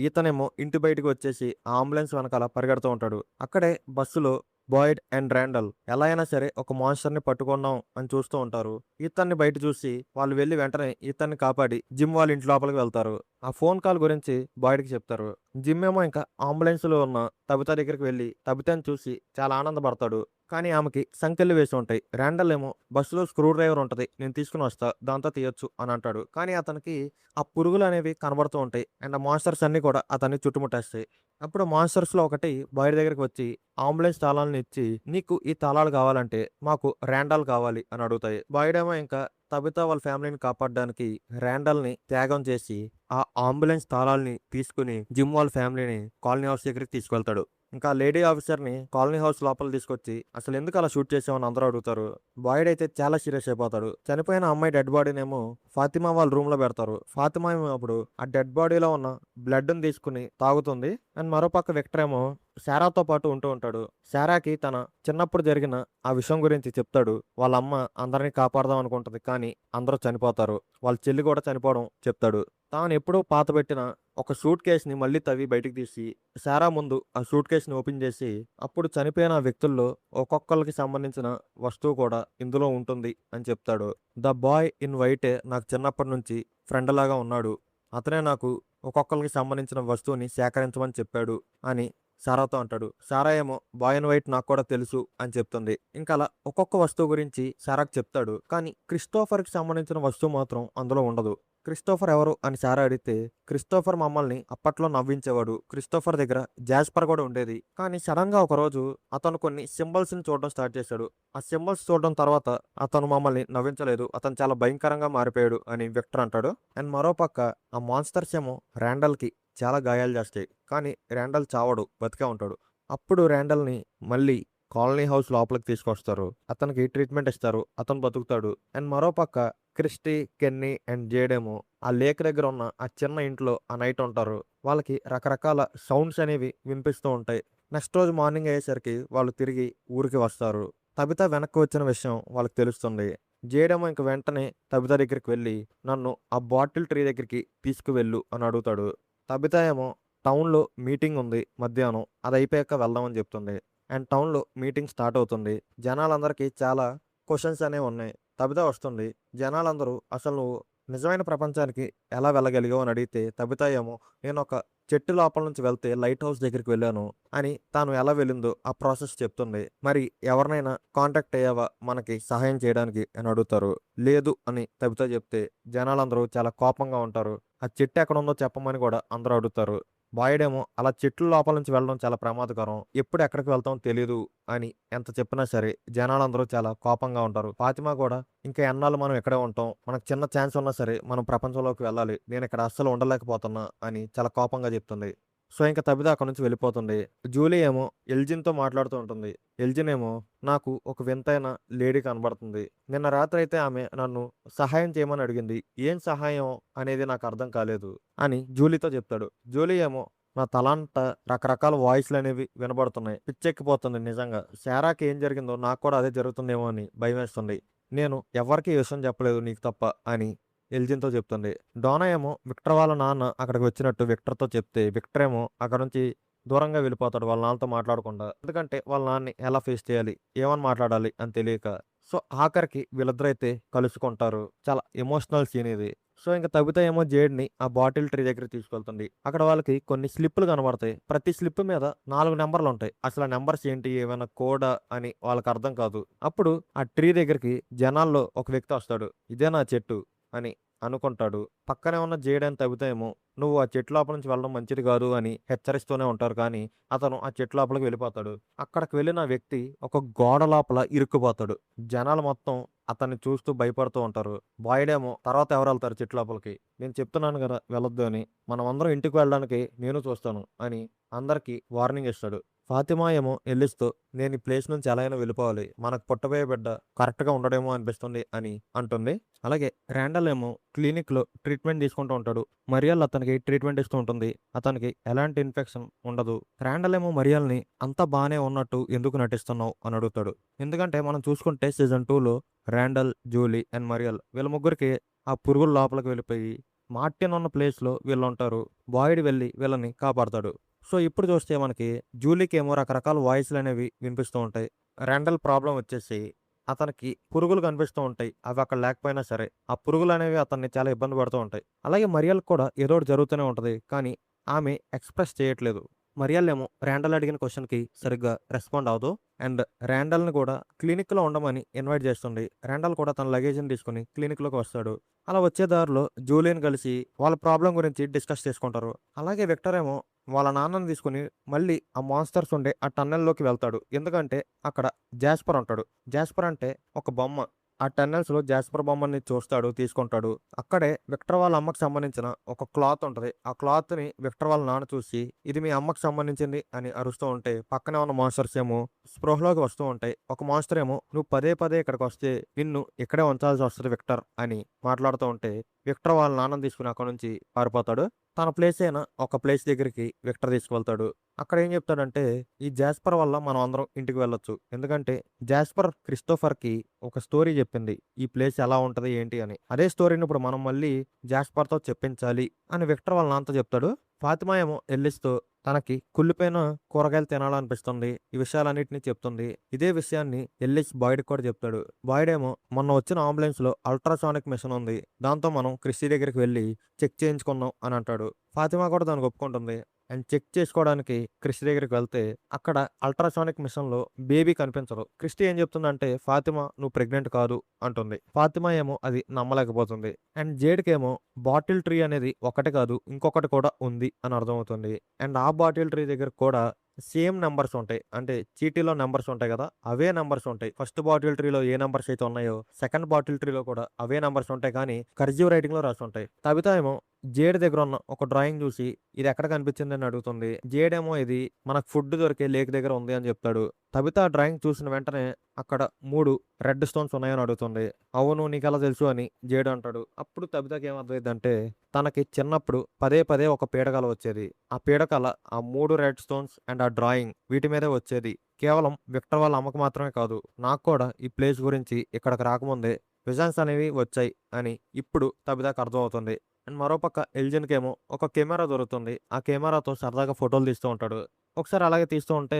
ఈతనేమో ఇంటి బయటకు వచ్చేసి ఆ అంబులెన్స్ వెనకాల పరిగెడుతూ ఉంటాడు. అక్కడే బస్సులో బాయిడ్ అండ్ ర్యాండల్ ఎలా అయినా సరే ఒక మాన్స్టర్ ని పట్టుకున్నాం అని చూస్తూ ఉంటారు. ఈతన్ని బయట చూసి వాళ్ళు వెళ్లి వెంటనే ఈతన్ని కాపాడి జిమ్ వాళ్ళ ఇంటి లోపలికి వెళ్తారు. ఆ ఫోన్ కాల్ గురించి బాయిడ్కి చెప్తారు. జిమ్ ఏమో ఇంకా అంబులెన్స్ లో ఉన్న తబిత దగ్గరికి వెళ్లి తబితని చూసి చాలా ఆనందపడతాడు. కానీ ఆమెకి సంకెళ్ళు వేసి ఉంటాయి. ర్యాండల్ ఏమో బస్సులో స్క్రూ డ్రైవర్ ఉంటది, నేను తీసుకుని వస్తా, దాంతో తీయొచ్చు అని అంటాడు. కానీ అతనికి ఆ పురుగులు అనేవి కనబడుతూ ఉంటాయి. అండ్ ఆ మాన్స్టర్స్ అన్ని కూడా అతన్ని చుట్టుముట్టేస్తాయి. అప్పుడు మాన్స్టర్స్ లో ఒకటి బాయ్ దగ్గరికి వచ్చి అంబులెన్స్ తాళాలను ఇచ్చి నీకు ఈ తాళాలు కావాలంటే మాకు ర్యాండల్ కావాలి అని అడుగుతాయి. బాయ్డేమో ఇంకా తబిత వాళ్ళ ఫ్యామిలీని కాపాడడానికి ర్యాండల్ ని త్యాగం చేసి ఆ అంబులెన్స్ తాళాలని తీసుకుని జిమ్ వాళ్ళ ఫ్యామిలీని కాలనీ హౌస్ దగ్గరికి తీసుకెళ్తాడు. ఇంకా లేడీ ఆఫీసర్ ని కాలనీ హౌస్ లోపల తీసుకొచ్చి అసలు ఎందుకు అలా షూట్ చేసామని అందరూ అడుగుతారు. బాయ్డ్ అయితే చాలా సీరియస్ అయిపోతాడు. చనిపోయిన అమ్మాయి డెడ్ బాడీనేమో ఫాతిమా వాళ్ళ రూమ్ లో పెడతారు. ఫాతిమా ఏమో అప్పుడు ఆ డెడ్ బాడీలో ఉన్న బ్లడ్ ని తీసుకుని తాగుతుంది. అండ్ మరోపక్క విక్టర్ ఏమో శారాతో పాటు ఉంటూ ఉంటాడు. శారాకి తన చిన్నప్పుడు జరిగిన ఆ విషయం గురించి చెప్తాడు. వాళ్ళ అమ్మ అందరినీ కాపాడదాం అనుకుంటది కానీ అందరూ చనిపోతారు. వాళ్ళ చెల్లి కూడా చనిపోవడం చెప్తాడు. తాను ఎప్పుడూ పాతబెట్టిన ఒక సూట్ కేసుని మళ్ళీ తవ్వి బయటికి తీసి శారా ముందు ఆ సూట్ కేసుని ఓపెన్ చేసి అప్పుడు చనిపోయిన ఆ వ్యక్తుల్లో ఒక్కొక్కరికి సంబంధించిన వస్తువు కూడా ఇందులో ఉంటుంది అని చెప్తాడు. ద బాయ్ ఇన్ వైటే నాకు చిన్నప్పటి నుంచి ఫ్రెండ్ లాగా ఉన్నాడు. అతనే నాకు ఒక్కొక్కరికి సంబంధించిన వస్తువుని సేకరించమని చెప్పాడు అని సారాతో అంటాడు. సారా ఏమో బాయ్ అండ్ వైట్ నాకు కూడా తెలుసు అని చెప్తుంది. ఇంకా అలా ఒక్కొక్క వస్తువు గురించి సారాకు చెప్తాడు. కానీ క్రిస్టోఫర్కి సంబంధించిన వస్తువు మాత్రం అందులో ఉండదు. క్రిస్టోఫర్ ఎవరు అని సారా అడిగితే క్రిస్టోఫర్ మమ్మల్ని అప్పట్లో నవ్వించేవాడు, క్రిస్టోఫర్ దగ్గర జాస్పర్ కూడా ఉండేది, కానీ సడన్ గా ఒక రోజు అతను కొన్ని సింబల్స్ ని చూడడం స్టార్ట్ చేశాడు. ఆ సింబల్స్ చూడడం తర్వాత అతను మమ్మల్ని నవ్వించలేదు, అతను చాలా భయంకరంగా మారిపోయాడు అని విక్టర్ అంటాడు. అండ్ మరోపక్క ఆ మాన్స్టర్స్ ఏమో ర్యాండల్ కి చాలా గాయాలు చేస్తాయి. కానీ ర్యాండల్ చావడు, బతికే ఉంటాడు. అప్పుడు ర్యాండల్ని మళ్ళీ కాలనీ హౌస్ లోపలికి తీసుకొస్తారు. అతనికి ట్రీట్మెంట్ ఇస్తారు, అతను బతుకుతాడు. అండ్ మరోపక్క క్రిస్టీ, కెన్నీ అండ్ జేడేమో ఆ లేక్ దగ్గర ఉన్న ఆ చిన్న ఇంట్లో ఆ నైట్ ఉంటారు. వాళ్ళకి రకరకాల సౌండ్స్ అనేవి వినిపిస్తూ ఉంటాయి. నెక్స్ట్ రోజు మార్నింగ్ అయ్యేసరికి వాళ్ళు తిరిగి ఊరికి వస్తారు. తబిత వెనక్కి వచ్చిన విషయం వాళ్ళకి తెలుస్తుంది. జేడేమో ఇంక వెంటనే తబిత దగ్గరికి వెళ్ళి నన్ను ఆ బాటిల్ ట్రీ దగ్గరికి తీసుకువెళ్ళు అని అడుగుతాడు. తబిత ఏమో టౌన్లో మీటింగ్ ఉంది మధ్యాహ్నం, అది అయిపోయాక వెళ్దామని చెప్తుంది. అండ్ టౌన్లో మీటింగ్ స్టార్ట్ అవుతుంది. జనాలందరికీ చాలా క్వశ్చన్స్ అనేవి ఉన్నాయి. తబిత వస్తుంది. జనాలందరూ అసలు నువ్వు నిజమైన ప్రపంచానికి ఎలా వెళ్ళగలిగావు అని అడిగితే తబిత ఏమో నేను ఒక చెట్టు లోపల నుంచి వెళ్తే లైట్ హౌస్ దగ్గరికి వెళ్ళాను అని తాను ఎలా వెళ్ళిందో ఆ ప్రాసెస్ చెప్తుంది. మరి ఎవరినైనా కాంటాక్ట్ అయ్యావా మనకి సహాయం చేయడానికి అని అడుగుతారు. లేదు అని తబిత చెప్తే జనాలందరూ చాలా కోపంగా ఉంటారు. ఆ చెట్టు ఎక్కడ ఉందో చెప్పమని కూడా అందరూ అడుగుతారు. బాయిడ్ ఏమో అలా చెట్ల లోపల నుంచి వెళ్ళడం చాలా ప్రమాదకరం. ఎప్పుడు ఎక్కడికి వెళ్తామో తెలీదు అని ఎంత చెప్పినా సరే జనాలందరూ చాలా కోపంగా ఉంటారు. ఫాతిమా కూడా ఇంకా ఎన్నాళ్ళు మనం ఇక్కడే ఉంటాం. మనకు చిన్న ఛాన్స్ ఉన్నా సరే మనం ప్రపంచంలోకి వెళ్ళాలి. నేనిక్కడ అస్సలు ఉండలేకపోతున్నా అని చాలా కోపంగా చెప్తుంది. సో, ఇంక తబిత అక్కడి నుంచి వెళ్ళిపోతుంది. జూలీ ఏమో ఎల్జిన్‌తో మాట్లాడుతూ ఉంటుంది. ఎల్జిన్ ఏమో నాకు ఒక వింతైన లేడీ కనబడుతుంది. నిన్న రాత్రయితే ఆమె నన్ను సహాయం చేయమని అడిగింది. ఏం సహాయం అనేది నాకు అర్థం కాలేదు అని జూలీతో చెప్తాడు. జూలీ ఏమో నా తలంతా రకరకాల వాయిస్‌లనేవి వినబడుతున్నాయి. పిచ్చెక్కిపోతుంది నిజంగా. శారాకి ఏం జరిగిందో నాకు కూడా అదే జరుగుతుందేమో అని భయమేస్తుంది. నేను ఎవ్వరికీ ఈ విషయం చెప్పలేదు నీకు తప్ప అని ఎల్జిన్‌తో చెప్తుంది. డోనా ఏమో విక్టర్ వాళ్ళ నాన్న అక్కడికి వచ్చినట్టు విక్టర్‌తో చెప్తే, విక్టర్ ఏమో అక్కడ నుంచి దూరంగా వెళ్ళిపోతాడు వాళ్ళ నాన్నతో మాట్లాడకుండా. ఎందుకంటే వాళ్ళ నాన్నని ఎలా ఫేస్ చేయాలి? ఏమని మాట్లాడాలి అని తెలియక. సో, ఆఖరికి వీళ్ళిద్దరైతే కలుసుకుంటారు. చాలా ఎమోషనల్ సీన్ ఇది. సో, ఇంక తబిత ఏమో జేడ్‌ని ఆ బాటిల్ ట్రీ దగ్గరికి తీసుకెళ్తుంది. అక్కడ వాళ్ళకి కొన్ని స్లిప్పులు కనబడతాయి. ప్రతి స్లిప్ మీద 4 నంబర్‌లుంటాయి. అసలు ఆ నంబర్స్ ఏంటి? ఏమైనా కోడా అని వాళ్ళకి అర్థం కాదు. అప్పుడు ఆ ట్రీ దగ్గరికి జనాల్లో ఒక వ్యక్తి వస్తాడు. ఇదేనా చెట్టు? అని అనుకుంటాడు. పక్కనే ఉన్న జేడ్ అని తబిత ఏమో నువ్వు ఆ చెట్టు లోపల నుంచి వెళ్ళడం మంచిది కాదు అని హెచ్చరిస్తూనే ఉంటారు. కానీ అతను ఆ చెట్టు లోపలికి వెళ్ళిపోతాడు. అక్కడికి వెళ్ళిన వ్యక్తి ఒక గోడ లోపల ఇరుక్కుపోతాడు. జనాలు మొత్తం అతన్ని చూస్తూ భయపడుతూ ఉంటారు. బాయిడ్ ఏమో తర్వాత ఎవరు వెళ్తారు చెట్టు లోపలికి? నేను చెప్తున్నాను కదా వెళ్ళొద్దు అని. మనమందరం ఇంటికి వెళ్ళడానికి నేను చూస్తాను అని అందరికీ వార్నింగ్ ఇస్తాడు. ఫాతిమా ఏమో ఎల్లిస్‌తో నేను ఈ ప్లేస్ నుంచి ఎలా అయినా వెళ్ళిపోవాలి. మనకు పుట్టబోయే బిడ్డ కరెక్ట్‌గా ఉండడేమో అనిపిస్తుంది అని అంటుంది. అలాగే రాండల్ ఏమో క్లినిక్‌లో ట్రీట్మెంట్ తీసుకుంటూ ఉంటాడు. మరియల్ అతనికి ట్రీట్మెంట్ ఇస్తూ ఉంటుంది. అతనికి ఎలాంటి ఇన్ఫెక్షన్ ఉండదు. రాండల్ ఏమో మరియల్‌ని అంతా బానే ఉన్నట్టు ఎందుకు నటిస్తున్నావు అని అడుగుతాడు. ఎందుకంటే మనం చూసుకుంటే సీజన్ 2లో రాండల్, జూలీ అండ్ మరియల్ వీళ్ళ ముగ్గురికి ఆ పురుగులు లోపలికి వెళ్ళిపోయి మార్టిన్ ఉన్న ప్లేస్‌లో వీళ్ళుంటారు. బాయిడ్ వెళ్లి వీళ్ళని కాపాడతాడు. సో, ఇప్పుడు చూస్తే మనకి జూలీకేమో రకరకాల వాయిస్‌లనేవి వినిపిస్తూ ఉంటాయి. రాండల్ ప్రాబ్లమ్ వచ్చేసి అతనికి పురుగులు కనిపిస్తూ ఉంటాయి. అవి అక్కడ లేకపోయినా సరే. ఆ పురుగులనేవి అతన్ని చాలా ఇబ్బంది పడుతూ ఉంటాయి. అలాగే మరియల్‌కి కూడా ఏదో ఒకటి జరుగుతూనే ఉంటది. కానీ ఆమె ఎక్స్‌ప్రెస్ చేయట్లేదు. మరియల్ ఏమో రాండల్ అడిగిన క్వెషన్‌కి సరిగ్గా రెస్పాండ్ అవ్వదు. అండ్ రాండల్‌ని కూడా క్లినిక్‌లో ఉండమని ఇన్వైట్ చేస్తుంది. రాండల్ కూడా తన లగేజ్‌ని తీసుకొని క్లినిక్‌లోకి వస్తాడు. అలా వచ్చే దారిలో జూలీని కలిసి వాళ్ళ ప్రాబ్లమ్ గురించి డిస్కస్ చేసుకుంటారు. అలాగే విక్టర్ ఏమో వాళ్ళ నాన్నని తీసుకొని మళ్ళీ ఆ మాన్స్టర్స్ ఉండే ఆ టన్నెల్‌లోకి వెళ్తాడు. ఎందుకంటే అక్కడ జాస్పర్ ఉంటాడు. జాస్పర్ అంటే ఒక బొమ్మ. ఆ టన్నెల్స్‌లో జాస్పర్ బొమ్మని చూస్తాడు, తీసుకుంటాడు. అక్కడే విక్టర్ వాళ్ళ అమ్మకి సంబంధించిన ఒక క్లాత్ ఉంటది. ఆ క్లాత్‌ని విక్టర్ వాళ్ళ నాన్న చూసి ఇది మీ అమ్మకి సంబంధించింది అని అరుస్తూ ఉంటే పక్కనే ఉన్న మాన్స్టర్స్ ఏమో స్పృహలోకి వస్తూ ఉంటాయి. ఒక మాన్స్టర్ ఏమో నువ్వు పదే పదే ఇక్కడికొస్తే నిన్ను ఇక్కడే ఉంచాల్సి వస్తది విక్టర్ అని మాట్లాడుతూ ఉంటే విక్టర్ వాళ్ళ నాన్నని తీసుకొని అక్కడి నుంచి పారిపోతాడు. తన ప్లేస్ అయిన ఒక ప్లేస్ దగ్గరికి విక్టర్ తీసుకువెళ్తాడు. అక్కడ ఏం చెప్తాడంటే, ఈ జాస్పర్ వల్ల మనం అందరం ఇంటికి వెళ్ళొచ్చు. ఎందుకంటే జాస్పర్ క్రిస్టోఫర్‌కి ఒక స్టోరీ చెప్పింది. ఈ ప్లేస్ ఎలా ఉంటది ఏంటి అని. అదే స్టోరీని ఇప్పుడు మనం మళ్ళీ జాస్పర్‌తో చెప్పించాలి అని విక్టర్ వాళ్ళ నాన్నతో చెప్తాడు. ఫాతిమా ఏమో ఎల్లిస్‌తో తనకి కుళ్ళిపోయిన కూరగాయలు తినాలనిపిస్తుంది. ఈ విషయాలన్నిటిని చెప్తుంది. ఇదే విషయాన్ని ఎల్లిస్ బాయిడ్‌కి కూడా చెప్తాడు. బాయిడ్ ఏమో మొన్న వచ్చిన అంబులెన్స్‌లో అల్ట్రాసానిక్ మిషన్ ఉంది. దాంతో మనం క్రిస్టీ దగ్గరికి వెళ్లి చెక్ చేయించుకుందాం అని అంటాడు. ఫాతిమా కూడా దానికి ఒప్పుకుంటుంది. అండ్ చెక్ చేసుకోవడానికి క్రిస్టీ దగ్గరికి వెళ్తే అక్కడ అల్ట్రాసానిక్ మిషన్‌లో బేబీ కనిపించదు. క్రిస్టీ ఏం చెప్తుందంటే ఫాతిమా నువ్వు ప్రెగ్నెంట్ కాదు అంటుంది. ఫాతిమా ఏమో అది నమ్మలేకపోతుంది. అండ్ జేడ్‌కేమో బాటిల్ ట్రీ అనేది ఒకటి కాదు ఇంకొకటి కూడా ఉంది అని అర్థమవుతుంది. అండ్ ఆ బాటిల్ ట్రీ దగ్గర కూడా సేమ్ నంబర్స్ ఉంటాయి. అంటే చీటీలో నంబర్స్ ఉంటాయి కదా! అవే నంబర్స్ ఉంటాయి. ఫస్ట్ బాటిల్ ట్రీలో ఏ నంబర్స్ అయితే ఉన్నాయో సెకండ్ బాటిల్ ట్రీలో కూడా అవే నంబర్స్ ఉంటాయి. కానీ కర్సివ్ రైటింగ్‌లో రాసుంటాయి. తబిత ఏమో జేడ్ దగ్గర ఉన్న ఒక డ్రాయింగ్ చూసి ఇది ఎక్కడ కనిపించింది అని అడుగుతుంది. జేడ్ ఏమో ఇది మనకు ఫుడ్ దొరికే లేక్ దగ్గర ఉంది అని చెప్తాడు. తబిత ఆ డ్రాయింగ్ చూసిన వెంటనే అక్కడ 3 రెడ్ స్టోన్స్ ఉన్నాయని అడుగుతుంది. అవును నీకెలా తెలుసు అని జేడ్ అంటాడు. అప్పుడు తబితకి ఏమర్థమైద్దంటే తనకి చిన్నప్పుడు పదే పదే ఒక పీడకల వచ్చేది. ఆ పీడకల ఆ 3 రెడ్ స్టోన్స్ అండ్ ఆ డ్రాయింగ్ వీటి మీదే వచ్చేది. కేవలం విక్టర్ వాళ్ళ అమ్మకు మాత్రమే కాదు నాకు కూడా ఈ ప్లేస్ గురించి ఇక్కడికి రాకముందే విజన్స్ అనేవి వచ్చాయి అని ఇప్పుడు తబితకి అర్థమవుతుంది. అండ్ మరోపక్క ఎల్జిన్‌కేమో ఒక కెమెరా దొరుకుతుంది. ఆ కెమెరాతో సరదాగా ఫోటోలు తీస్తూ ఉంటాడు. ఒకసారి అలాగే తీస్తూ ఉంటే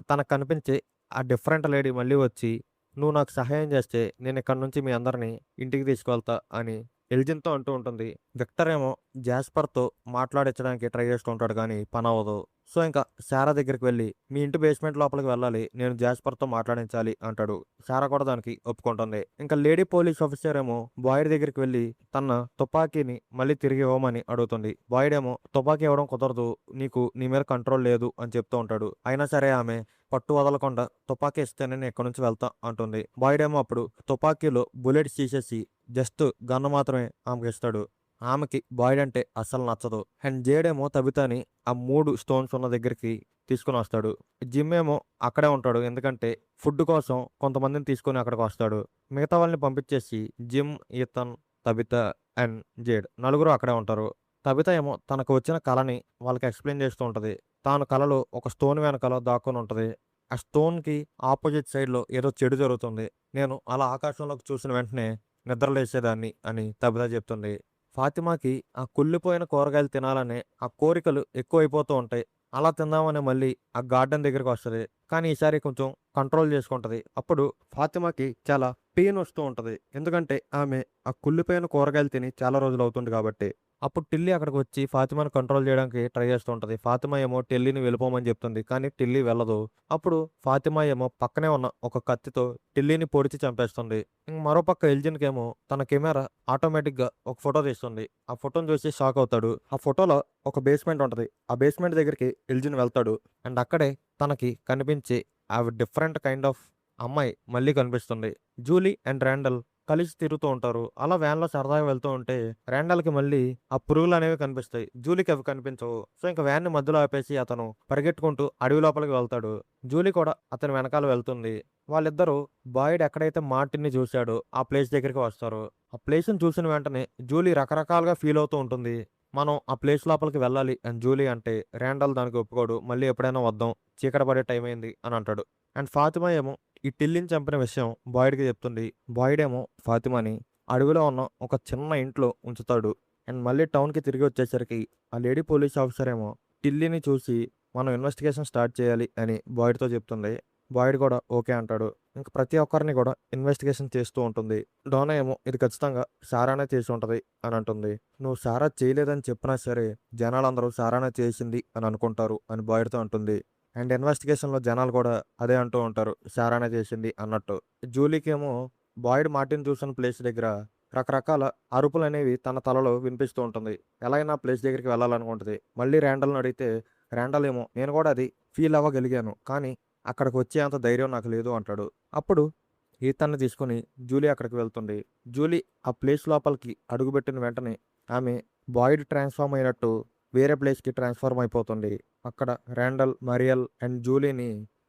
తనకు కనిపించే ఆ డిఫరెంట్ లేడీ మళ్ళీ వచ్చి, "నువ్వు నాకు సహాయం చేస్తే నేను ఇక్కడి నుంచి మీ అందరిని ఇంటికి తీసుకువెళ్తా" అని ఎల్జిన్‌తో అంటూ ఉంటుంది. విక్టర్ ఏమో జాస్పర్‌తో మాట్లాడించడానికి ట్రై చేస్తూ ఉంటాడు కానీ పనవ్వదు. సో ఇంకా శారా దగ్గరికి వెళ్ళి మీ ఇంటి బేస్మెంట్ లోపలికి వెళ్ళాలి, నేను జాస్పర్తో మాట్లాడించాలి అంటాడు. శారా కూడా దానికి ఒప్పుకుంటుంది. ఇంకా లేడీ పోలీస్ ఆఫీసర్ ఏమో బాయిడ్ దగ్గరికి వెళ్ళి తన తుపాకీని మళ్ళీ తిరిగి ఇవ్వమని అడుగుతుంది. బాయిడ్ ఏమో తుపాకీ ఇవ్వడం కుదరదు, నీకు నీ మీద కంట్రోల్ లేదు అని చెప్తూ ఉంటాడు. అయినా సరే ఆమె పట్టు వదలకుండా తుపాకీ ఇస్తే నేను ఎక్కడి నుంచి వెళ్తా అంటుంది. బాయిడ్ ఏమో అప్పుడు తుపాకీలో బుల్లెట్స్ తీసేసి జస్ట్ గన్ను మాత్రమే ఆమెకి ఇస్తాడు. ఆమెకి బాయిడ్ అంటే అస్సలు నచ్చదు. అండ్ జేడేమో తబితాని ఆ 3 స్టోన్స్ ఉన్న దగ్గరికి తీసుకుని వస్తాడు. జిమ్ ఏమో అక్కడే ఉంటాడు, ఎందుకంటే ఫుడ్ కోసం కొంతమందిని తీసుకొని అక్కడికి వస్తాడు. మిగతా వాళ్ళని పంపించేసి gym, Ethan, Tabitha and jade నలుగురు అక్కడే ఉంటారు. తబిత ఏమో తనకు వచ్చిన కళని వాళ్ళకి ఎక్స్ప్లెయిన్ చేస్తూ ఉంటుంది. తాను కళలో ఒక స్టోన్ వెనకాల దాక్కుని ఉంటుంది. ఆ స్టోన్కి ఆపోజిట్ సైడ్లో ఏదో చెడు జరుగుతుంది. నేను అలా ఆకాశంలోకి చూసిన వెంటనే నిద్రలేసేదాన్ని అని తబిత చెప్తుంది. ఫాతిమాకి ఆ కుళ్ళిపోయిన కూరగాయలు తినాలనే ఆ కోరికలు ఎక్కువైపోతూ ఉంటాయి. అలా తిందామని మళ్ళీ ఆ గార్డెన్ దగ్గరికి వస్తుంది. కానీ ఈసారి కొంచెం కంట్రోల్ చేసుకుంటుంది. అప్పుడు ఫాతిమాకి చాలా పెయిన్ వస్తూ ఉంటుంది, ఎందుకంటే ఆమె ఆ కుళ్ళిపోయిన కూరగాయలు తిని చాలా రోజులు అవుతుంది కాబట్టి. అప్పుడు టిల్లీ అక్కడికి వచ్చి ఫాతిమాని కంట్రోల్ చేయడానికి ట్రై చేస్తూ ఉంటుంది. ఫాతిమా ఏమో టిల్లీని వెళ్ళిపోమని చెప్తుంది, కానీ టిల్లీ వెళ్ళదు. అప్పుడు ఫాతిమా ఏమో పక్కనే ఉన్న ఒక కత్తితో టిల్లీని పొడిచి చంపేస్తుంది. మరోపక్క ఎల్జిన్కేమో తన కెమెరా ఆటోమేటిక్గా ఒక ఫోటో తీస్తుంది. ఆ ఫోటోని చూసి షాక్ అవుతాడు. ఆ ఫోటోలో ఒక బేస్మెంట్ ఉంటుంది. ఆ బేస్మెంట్ దగ్గరికి ఎల్జిన్ వెళ్తాడు. అండ్ అక్కడే తనకి కనిపించే ఆ డిఫరెంట్ కైండ్ ఆఫ్ అమ్మాయి మళ్ళీ కనిపిస్తుంది. జూలీ అండ్ ర్యాండల్ కలిసి తిరుగుతూ ఉంటారు. అలా వ్యాన్లో సరదాగా వెళ్తూ ఉంటే ర్యాండల్కి మళ్ళీ ఆ పురుగులు అనేవి కనిపిస్తాయి. జూలీకి అవి కనిపించవు. సో ఇంకా వ్యాన్ని మధ్యలో ఆపేసి అతను పరిగెట్టుకుంటూ అడవి లోపలికి వెళ్తాడు. జూలీ కూడా అతని వెనకాల వెళ్తుంది. వాళ్ళిద్దరూ బాయిడ్ ఎక్కడైతే మార్టిన్ని చూశాడో ఆ ప్లేస్ దగ్గరికి వస్తారు. ఆ ప్లేస్ని చూసిన వెంటనే జూలీ రకరకాలుగా ఫీల్ అవుతూ ఉంటుంది. మనం ఆ ప్లేస్ లోపలికి వెళ్ళాలి అని జూలీ అంటే ర్యాండల్ దానికి ఒప్పుకోడు. మళ్ళీ ఎప్పుడైనా వద్దాం, చీకటి పడే టైం అయింది అని అంటాడు. అండ్ ఫాతిమా ఏమో ఈ టిల్లిని చంపిన విషయం బాయిడ్కి చెప్తుంది. బాయిడ్ ఏమో ఫాతిమాని అడవిలో ఉన్న ఒక చిన్న ఇంట్లో ఉంచుతాడు. అండ్ మళ్ళీ టౌన్కి తిరిగి వచ్చేసరికి ఆ లేడీ పోలీస్ ఆఫీసర్ ఏమో టిల్లీని చూసి మనం ఇన్వెస్టిగేషన్ స్టార్ట్ చేయాలి అని బాయిడ్తో చెప్తుంది. బాయిడ్ కూడా ఓకే అంటాడు. ఇంకా ప్రతి ఒక్కరిని కూడా ఇన్వెస్టిగేషన్ చేస్తూ ఉంటుంది. డోనా ఏమో ఇది ఖచ్చితంగా సారానే చేసి ఉంటుంది అని అంటుంది. నువ్వు సారా చేయలేదని చెప్పినా సరే జనాలందరూ సారానే చేసింది అని అనుకుంటారు అని బాయిడ్తో అంటుంది. అండ్ ఇన్వెస్టిగేషన్లో జనాలు కూడా అదే అంటూ ఉంటారు, సారానే చేసింది అన్నట్టు. జూలీకేమో బాయిడ్ మార్టిన్ చూసిన ప్లేస్ దగ్గర రకరకాల అరుపులు అనేవి తన తలలో వినిపిస్తూ ఉంటుంది. ఎలాగైనా ప్లేస్ దగ్గరికి వెళ్ళాలనుకుంటుంది. మళ్ళీ ర్యాండల్ని అడిగితే ర్యాండల్ ఏమో నేను కూడా అది ఫీల్ అవ్వగలిగాను, కానీ అక్కడికి వచ్చే అంత ధైర్యం నాకు లేదు అంటాడు. అప్పుడు ఈతన్ని తీసుకుని జూలీ అక్కడికి వెళ్తుంది. జూలీ ఆ ప్లేస్ లోపలికి అడుగుపెట్టిన వెంటనే ఆమె బాయిడ్ ట్రాన్స్ఫార్మ్ అయినట్టు వేరే ప్లేస్కి ట్రాన్స్ఫార్మ్ అయిపోతుంది. అక్కడ ర్యాండల్, మరియల్ అండ్ జూలీని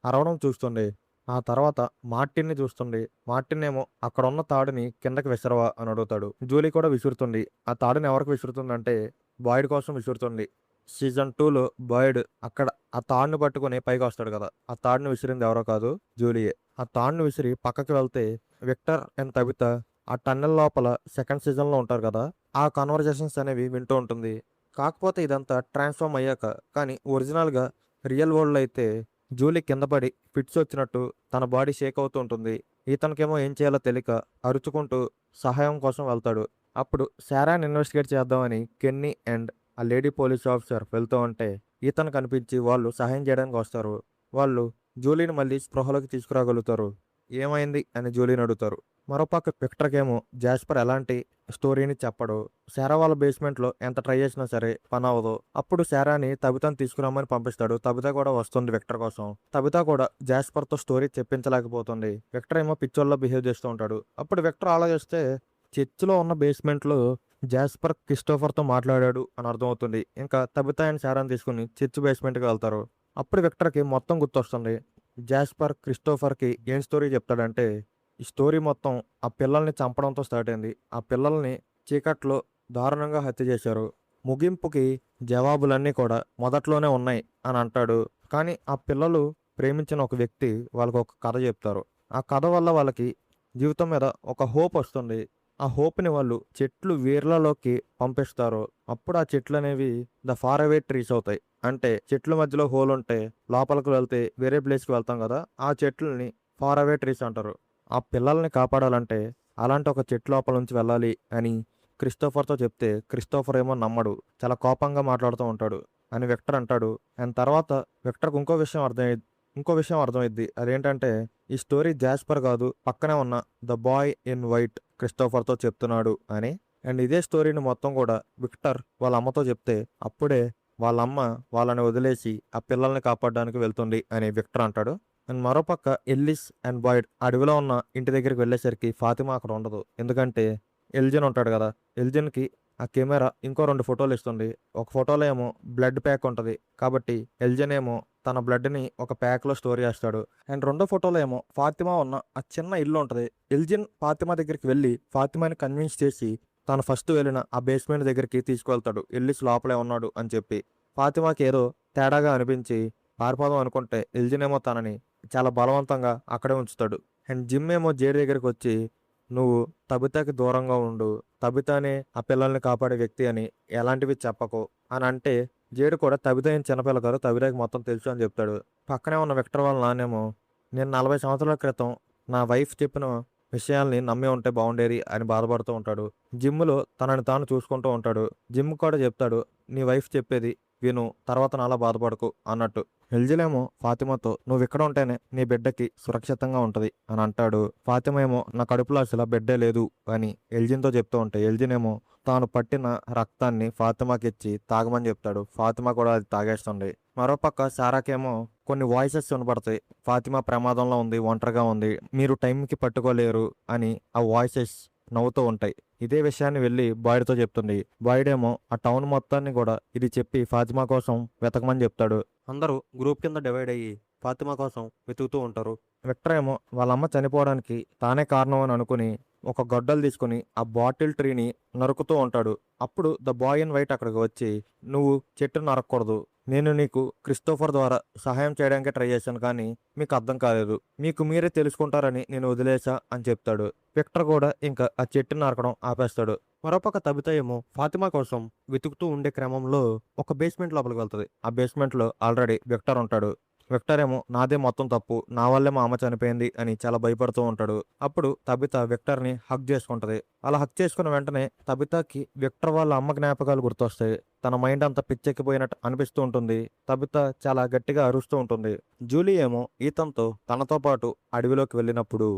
అరవడం చూస్తుంది. ఆ తర్వాత మార్టిన్ని చూస్తుంది. మార్టిన్ ఏమో అక్కడ ఉన్న తాడుని కిందకి విసరవా అని అడుగుతాడు. జూలీ కూడా విసురుతుంది. ఆ తాడుని ఎవరికి విసురుతుందంటే బాయిడ్ కోసం విసురుతుంది. సీజన్ 2లో బాయిడ్ అక్కడ ఆ తాడుని పట్టుకుని పైకి వస్తాడు కదా, ఆ తాడుని విసిరింది ఎవరో కాదు, జూలీయే. ఆ తాడుని విసిరి పక్కకి వెళ్తే విక్టర్ అండ్ తబిత ఆ టన్నెల్ లోపల సెకండ్ సీజన్లో ఉంటారు కదా, ఆ కన్వర్జేషన్స్ అనేవి వింటూ ఉంటుంది. కాకపోతే ఇదంతా ట్రాన్స్ఫార్మ్ అయ్యాక. కానీ ఒరిజినల్గా రియల్ వరల్డ్లో అయితే జూలీ కింద పడి ఫిట్స్ వచ్చినట్టు తన బాడీ షేక్ అవుతూ ఉంటుంది. ఇతనికేమో ఏం చేయాలో తెలియక అరుచుకుంటూ సహాయం కోసం వెళ్తాడు. అప్పుడు శారాని ఇన్వెస్టిగేట్ చేద్దామని కెన్నీ అండ్ ఆ లేడీ పోలీస్ ఆఫీసర్ వెళ్తూ ఉంటే ఈతను కనిపించి వాళ్ళు సహాయం చేయడానికి వస్తారు. వాళ్ళు జూలీని మళ్ళీ స్పృహలోకి తీసుకురాగలుగుతారు. ఏమైంది అని జూలీని అడుగుతారు. మరోపక్క విక్టర్కేమో జాస్పర్ ఎలాంటి స్టోరీని చెప్పడు. శారా వాళ్ళ బేస్మెంట్లో ఎంత ట్రై చేసినా సరే పని అవ్వదు. అప్పుడు శారాని తబితను తీసుకురామని పంపిస్తాడు. తబిత కూడా వస్తుంది విక్టర్ కోసం. తబిత కూడా జాస్పర్తో స్టోరీ చెప్పించలేకపోతుంది. విక్టర్ ఏమో పిచ్చోళ్ళలో బిహేవ్ చేస్తూ ఉంటాడు. అప్పుడు విక్టర్ ఆలోచిస్తే చర్చిలో ఉన్న బేస్మెంట్లో జాస్పర్ క్రిస్టోఫర్తో మాట్లాడాడు అని అర్థమవుతుంది. ఇంకా తబిత అండ్ శారాని తీసుకుని చర్చ్ బేస్మెంట్కి వెళ్తారు. అప్పుడు విక్టర్కి మొత్తం గుర్తొస్తుంది. జాస్పర్ క్రిస్టోఫర్కి ఏం స్టోరీ చెప్తాడంటే ఈ స్టోరీ మొత్తం ఆ పిల్లల్ని చంపడంతో స్టార్ట్ అయింది. ఆ పిల్లల్ని చీకట్లో దారుణంగా హత్య చేశారు. ముగింపుకి జవాబులన్నీ కూడా మొదట్లోనే ఉన్నాయి అని అంటాడు. కానీ ఆ పిల్లలు ప్రేమించిన ఒక వ్యక్తి వాళ్ళకు ఒక కథ చెప్తారు. ఆ కథ వల్ల వాళ్ళకి జీవితం మీద ఒక హోప్ వస్తుంది. ఆ హోప్ని వాళ్ళు చెట్లు వేర్లలోకి పంపిస్తారు. అప్పుడు ఆ చెట్లు అనేవి ద ఫార్ అవే ట్రీస్ అవుతాయి. అంటే చెట్ల మధ్యలో హోల్ ఉంటే లోపలికి వెళ్తే వేరే ప్లేస్కి వెళ్తాం కదా, ఆ చెట్లని ఫార్ అవే ట్రీస్ అంటారు. ఆ పిల్లల్ని కాపాడాలంటే అలాంటి ఒక చెట్టు లోపల నుంచి వెళ్ళాలి అని క్రిస్టోఫర్తో చెప్తే క్రిస్టోఫర్ ఏమో నమ్మడు. చాలా కోపంగా మాట్లాడుతూ ఉంటాడు. అని విక్టర్ అంటాడు. అండ్ తర్వాత విక్టర్కి ఇంకో విషయం అర్థమైద్ది. అదేంటంటే ఈ స్టోరీ జాస్పర్ కాదు, పక్కనే ఉన్న ద బాయ్ ఇన్ వైట్ క్రిస్టోఫర్తో చెప్తున్నాడు అని. అండ్ ఇదే స్టోరీని మొత్తం కూడా విక్టర్ వాళ్ళ అమ్మతో చెప్తే అప్పుడే వాళ్ళమ్మ వాళ్ళని వదిలేసి ఆ పిల్లల్ని కాపాడడానికి వెళ్తుంది అని విక్టర్ అంటాడు. అండ్ మరోపక్క ఎల్లిస్ అండ్ బాయిడ్ అడవిలో ఉన్న ఇంటి దగ్గరికి వెళ్ళేసరికి ఫాతిమా అక్కడ ఉండదు. ఎందుకంటే ఎల్జిన్ ఉంటాడు కదా, ఎల్జిన్కి ఆ కెమెరా ఇంకో 2 ఫోటోలు ఇస్తుంది. ఒక ఫోటోలో ఏమో బ్లడ్ ప్యాక్ ఉంటుంది కాబట్టి ఎల్జిన్ ఏమో తన బ్లడ్ని ఒక ప్యాక్లో స్టోర్ చేస్తాడు. అండ్ రెండో ఫోటోలో ఏమో ఫాతిమా ఉన్న ఆ చిన్న ఇల్లు ఉంటుంది. ఎల్జిన్ ఫాతిమా దగ్గరికి వెళ్ళి ఫాతిమాని కన్విన్స్ చేసి తను ఫస్ట్ వెళ్ళిన ఆ బేస్మెంట్ దగ్గరికి తీసుకువెళ్తాడు, ఎల్లిస్ లోపలే ఉన్నాడు అని చెప్పి. ఫాతిమాకి ఏదో తేడాగా అనిపించి పారిపోదాం అనుకుంటే ఎల్జిన్ ఏమో తనని చాలా బలవంతంగా అక్కడే ఉంచుతాడు. అండ్ జిమ్ ఏమో జేడ్ దగ్గరికి వచ్చి నువ్వు తబితాకి దూరంగా ఉండు, తబితానే ఆ పిల్లల్ని కాపాడే వ్యక్తి అని ఎలాంటివి చెప్పకు అని అంటే, జేడు కూడా తబిత ఏం చిన్నపిల్ల కాదు, తబితాకి మొత్తం తెలుసు అని చెప్తాడు. పక్కనే ఉన్న విక్టర్ వాళ్ళ నాన్నేమో నేను 40 సంవత్సరాల క్రితం నా వైఫ్ చెప్పిన విషయాల్ని నమ్మి ఉంటే బాగుండేది అని బాధపడుతూ ఉంటాడు. జిమ్లో తనని తాను చూసుకుంటూ ఉంటాడు. జిమ్ కూడా చెప్తాడు నీ వైఫ్ చెప్పేది విను, తర్వాత నాలా బాధపడకు అన్నట్టు. ఎల్జిలేమో ఫాతిమాతో నువ్వు ఇక్కడ ఉంటేనే నీ బిడ్డకి సురక్షితంగా ఉంటది అని అంటాడు. ఫాతిమా ఏమో నా కడుపులో అసలు బిడ్డే లేదు అని ఎల్జిన్తో చెప్తూ ఉంటే ఎల్జినేమో తాను పట్టిన రక్తాన్ని ఫాతిమాకి ఇచ్చి తాగమని చెప్తాడు. ఫాతిమా కూడా అది తాగేస్తుంది. మరోపక్క సారాకేమో కొన్ని వాయిసెస్ వినపడతాయి, ఫాతిమా ప్రమాదంలో ఉంది, ఒంటరిగా ఉంది, మీరు టైంకి పట్టుకోలేరు అని ఆ వాయిసెస్ నవ్వుతూ ఉంటాయి. ఇదే విషయాన్ని వెళ్ళి బాయ్డ్తో చెప్తుంది. బాయ్డ్ ఏమో ఆ టౌన్ మొత్తాన్ని కూడా ఇది చెప్పి ఫాతిమా కోసం వెతకమని చెప్తాడు. అందరూ గ్రూప్ కింద డివైడ్ అయ్యి ఫాతిమా కోసం వెతుకుతూ ఉంటారు. విక్టర్ ఏమో వాళ్ళ అమ్మ చనిపోవడానికి తానే కారణం అని అనుకుని ఒక గొడ్డలు తీసుకుని ఆ బాటిల్ ట్రీని నరుకుతూ ఉంటాడు. అప్పుడు ద బాయ్ ఇన్ వైట్ అక్కడికి వచ్చి నువ్వు చెట్టును నరకూడదు, నేను నీకు క్రిస్టోఫర్ ద్వారా సహాయం చేయడానికి ట్రై చేశాను కానీ మీకు అర్థం కాలేదు, మీకు మీరే తెలుసుకుంటారని నేను వదిలేసా అని చెప్తాడు. విక్టర్ కూడా ఇంకా ఆ చెట్టుని నరకడం ఆపేస్తాడు. మరోపక్క తబిత ఏమో ఫాతిమా కోసం వెతుకుతూ ఉండే క్రమంలో ఒక బేస్మెంట్ లోపలికి వెళ్తుంది. ఆ బేస్మెంట్లో ఆల్రెడీ విక్టర్ ఉంటాడు. విక్టర్ ఏమో నాదే మొత్తం తప్పు, నా వల్లే మా అమ్మ చనిపోయింది అని చాలా భయపడుతూ ఉంటాడు. అప్పుడు తబిత విక్టర్ని హగ్ చేసుకుంటది. అలా హగ్ చేసుకున్న వెంటనే తబితకి విక్టర్ వాళ్ళ అమ్మ జ్ఞాపకాలు గుర్తొస్తాయి. తన మైండ్ అంతా పిచ్చెక్కిపోయినట్టు అనిపిస్తూ ఉంటుంది. తబిత చాలా గట్టిగా అరుస్తూ ఉంటుంది. జూలీ ఏమో ఈతన్తో తనతో పాటు అడవిలోకి వెళ్ళినప్పుడు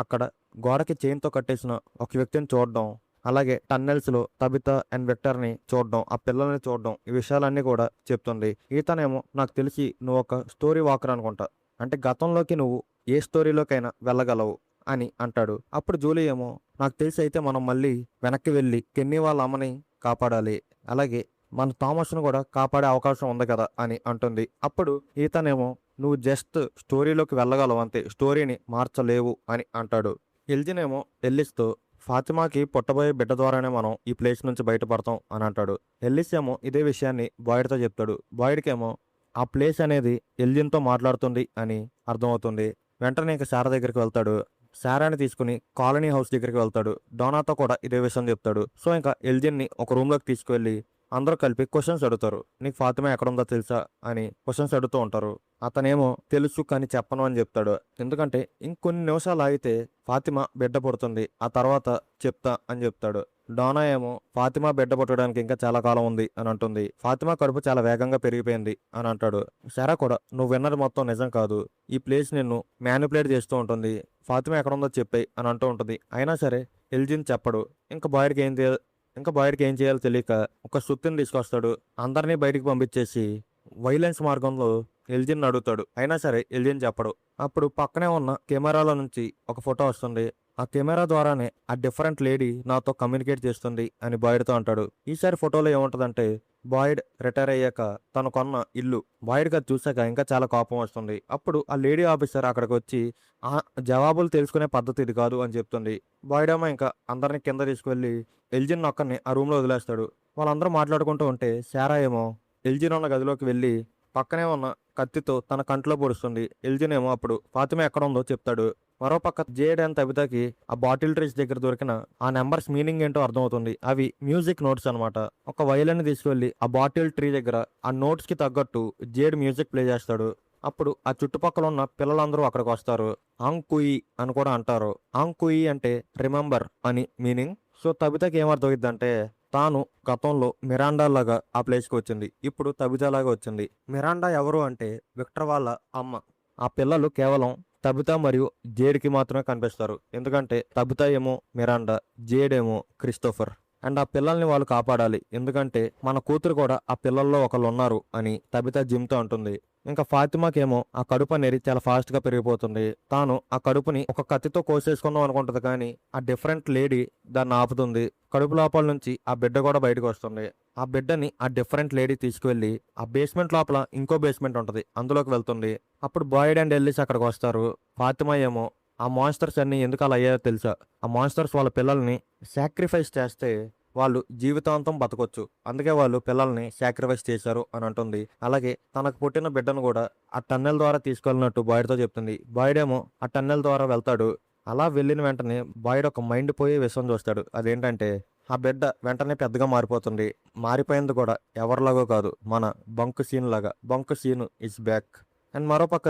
అక్కడ గోడకి చైన్తో కట్టేసిన ఒక వ్యక్తిని చూడడం, అలాగే టన్నెల్స్లో తబిత అండ్ విక్టర్ని చూడడం, ఆ పిల్లల్ని చూడడం, ఈ విషయాలన్నీ కూడా చెప్తుంది. ఈతనేమో నాకు తెలిసి నువ్వు ఒక స్టోరీ వాకర్ అనుకుంటా, అంటే గతంలోకి నువ్వు ఏ స్టోరీలోకైనా వెళ్ళగలవు అని అంటాడు. అప్పుడు జూలీ ఏమో నాకు తెలిసి అయితే మనం మళ్ళీ వెనక్కి వెళ్ళి కెన్నీ వాళ్ళ అమ్మని కాపాడాలి, అలాగే మన థామస్ను కూడా కాపాడే అవకాశం ఉంది కదా అని అంటుంది. అప్పుడు ఈతనేమో నువ్వు జస్ట్ స్టోరీలోకి వెళ్ళగలవు అంతే, స్టోరీని మార్చలేవు అని అంటాడు. ఎల్జినేమో ఎల్లిస్తో ఫాతిమాకి పుట్టబోయే బిడ్డ ద్వారానే మనం ఈ ప్లేస్ నుంచి బయటపడతాం అని అంటాడు. ఎల్లిస్ ఏమో ఇదే విషయాన్ని బాయ్డ్తో చెప్తాడు. బాయ్డ్కేమో ఆ ప్లేస్ అనేది ఎల్జిన్తో మాట్లాడుతుంది అని అర్థమవుతుంది. వెంటనే ఇంక సారా దగ్గరికి వెళ్తాడు. సారాని తీసుకుని కాలనీ హౌస్ దగ్గరికి వెళ్తాడు. డోనాతో కూడా ఇదే విషయం చెప్తాడు. సో ఇంకా ఎల్జిన్ని ఒక రూమ్లోకి తీసుకువెళ్ళి అందరూ కలిపి క్వశ్చన్స్ అడుగుతారు. నీకు ఫాతిమా ఎక్కడుందో తెలుసా అని క్వశ్చన్స్ అడుగుతూ ఉంటారు. అతనేమో తెలుసు కానీ చెప్పను అని చెప్తాడు. ఎందుకంటే ఇంకొన్ని నిమిషాలు ఆగితే ఫాతిమా బిడ్డ పుడుతుంది, ఆ తర్వాత చెప్తా అని చెప్తాడు. డోనా ఏమో ఫాతిమా బిడ్డ పుట్టడానికి ఇంకా చాలా కాలం ఉంది అని అంటుంది. ఫాతిమా కడుపు చాలా వేగంగా పెరిగిపోయింది అని అంటాడు. సరే కూడా నువ్వు విన్నది మొత్తం నిజం కాదు, ఈ ప్లేస్ నిన్ను మ్యానిపులేట్ చేస్తూ ఉంటుంది, ఫాతిమా ఎక్కడుందో చెప్పాయి అని అంటూ ఉంటుంది. అయినా సరే ఎల్జిన్ చెప్పడు. ఇంకా బాయ్డ్కి ఏం చేయాలో తెలియక ఒక సుత్తిని తీసుకొస్తాడు. అందరినీ బయటికి పంపించేసి వైలెన్స్ మార్గంలో ఎల్జిన్ అడుగుతాడు. అయినా సరే ఎల్జిన్ చెప్పడు. అప్పుడు పక్కనే ఉన్న కెమెరాలో నుంచి ఒక ఫోటో వస్తుంది. ఆ కెమెరా ద్వారానే ఆ డిఫరెంట్ లేడీ నాతో కమ్యూనికేట్ చేస్తుంది అని బాయ్డ్తో అంటాడు. ఈసారి ఫోటోలో ఏముంటుందంటే బాయ్డ్ రిటైర్ అయ్యాక తను కొన్న ఇల్లు. బాయ్డ్కి అది చూసాక ఇంకా చాలా కోపం వస్తుంది. అప్పుడు ఆ లేడీ ఆఫీసర్ అక్కడికి వచ్చి ఆ జవాబులు తెలుసుకునే పద్ధతి ఇది కాదు అని చెప్తుంది. బాయ్డ్ ఏమో ఇంకా అందరినీ కింద తీసుకువెళ్ళి ఎల్జిన్ ఒక్కరిని ఆ రూమ్లో వదిలేస్తాడు. వాళ్ళందరూ మాట్లాడుకుంటూ ఉంటే శారా ఏమో ఎల్జిన్ ఉన్న గదిలోకి వెళ్ళి పక్కనే ఉన్న కత్తితో తన కంట్లో పొడుస్తుంది. ఎల్జిన్ ఏమో అప్పుడు ఫాతిమా ఎక్కడ ఉందో చెప్తాడు. మరోపక్క జేడ్ అండ్ తబితకి ఆ బాటిల్ ట్రీస్ దగ్గర దొరికిన ఆ నెంబర్స్ మీనింగ్ ఏంటో అర్థమవుతుంది. అవి మ్యూజిక్ నోట్స్ అనమాట. ఒక వయలిన్ తీసుకువెళ్ళి ఆ బాటిల్ ట్రీ దగ్గర ఆ నోట్స్ కి తగ్గట్టు జేడ్ మ్యూజిక్ ప్లే చేస్తాడు. అప్పుడు ఆ చుట్టుపక్కల ఉన్న పిల్లలందరూ అక్కడికి వస్తారు. ఆంగ్ కుయి అని కూడా అంటారు. ఆంగ్ కుయి అంటే రిమెంబర్ అని మీనింగ్. సో తబితకి ఏమర్థమైందంటే తాను గతంలో మిరాండా లాగా ఆ ప్లేస్కి వచ్చింది. ఇప్పుడు తబితా లాగా వచ్చింది. మిరాండా ఎవరు అంటే విక్టర్ వాళ్ళ అమ్మ. ఆ పిల్లలు కేవలం తబితా మరియు జేడ్కి మాత్రమే కనిపిస్తారు. ఎందుకంటే తబితా ఏమో మిరాండా, జేడ్ ఏమో క్రిస్టోఫర్. అండ్ ఆ పిల్లల్ని వాళ్ళు కాపాడాలి. ఎందుకంటే మన కూతురు కూడా ఆ పిల్లల్లో ఒకళ్ళు ఉన్నారు అని తబితా జిమ్తో అంటుంది. ఇంకా ఫాతిమాకేమో ఆ కడుపు అనేది చాలా ఫాస్ట్గా పెరిగిపోతుంది. తాను ఆ కడుపుని ఒక కత్తితో కోసేసుకుందాం అనుకుంటుంది, కానీ ఆ డిఫరెంట్ లేడీ దాన్ని ఆపుతుంది. కడుపు లోపల నుంచి ఆ బిడ్డ కూడా బయటకు వస్తుంది. ఆ బిడ్డని ఆ డిఫరెంట్ లేడీ తీసుకువెళ్ళి ఆ బేస్మెంట్ లోపల ఇంకో బేస్మెంట్ ఉంటుంది, అందులోకి వెళ్తుంది. అప్పుడు బాయిడ్ అండ్ ఎల్లిస్ అక్కడికి వస్తారు. ఫాతిమా ఏమో ఆ మాన్స్టర్స్ అన్ని ఎందుకు అలా అయ్యాయో తెలుసా, ఆ మాన్స్టర్స్ వాళ్ళ పిల్లల్ని సాక్రిఫైస్ చేస్తే వాళ్ళు జీవితాంతం బతకొచ్చు, అందుకే వాళ్ళు పిల్లల్ని సాక్రిఫైస్ చేశారు అని అంటుంది. అలాగే తనకు పుట్టిన బిడ్డను కూడా ఆ టన్నెల్ ద్వారా తీసుకెళ్ళినట్టు బాయ్డ్తో చెప్తుంది. బాయ్డ్ ఏమో ఆ టన్నెల్ ద్వారా వెళ్తాడు. అలా వెళ్ళిన వెంటనే బాయ్డ్ ఒక మైండ్ పోయే విషయం చూస్తాడు. అదేంటంటే ఆ బిడ్డ వెంటనే పెద్దగా మారిపోతుంది. మారిపోయింది కూడా ఎవరిలాగో కాదు, మన బంక్ సీన్ లాగా. Bunk scene is back. And మరోపక్క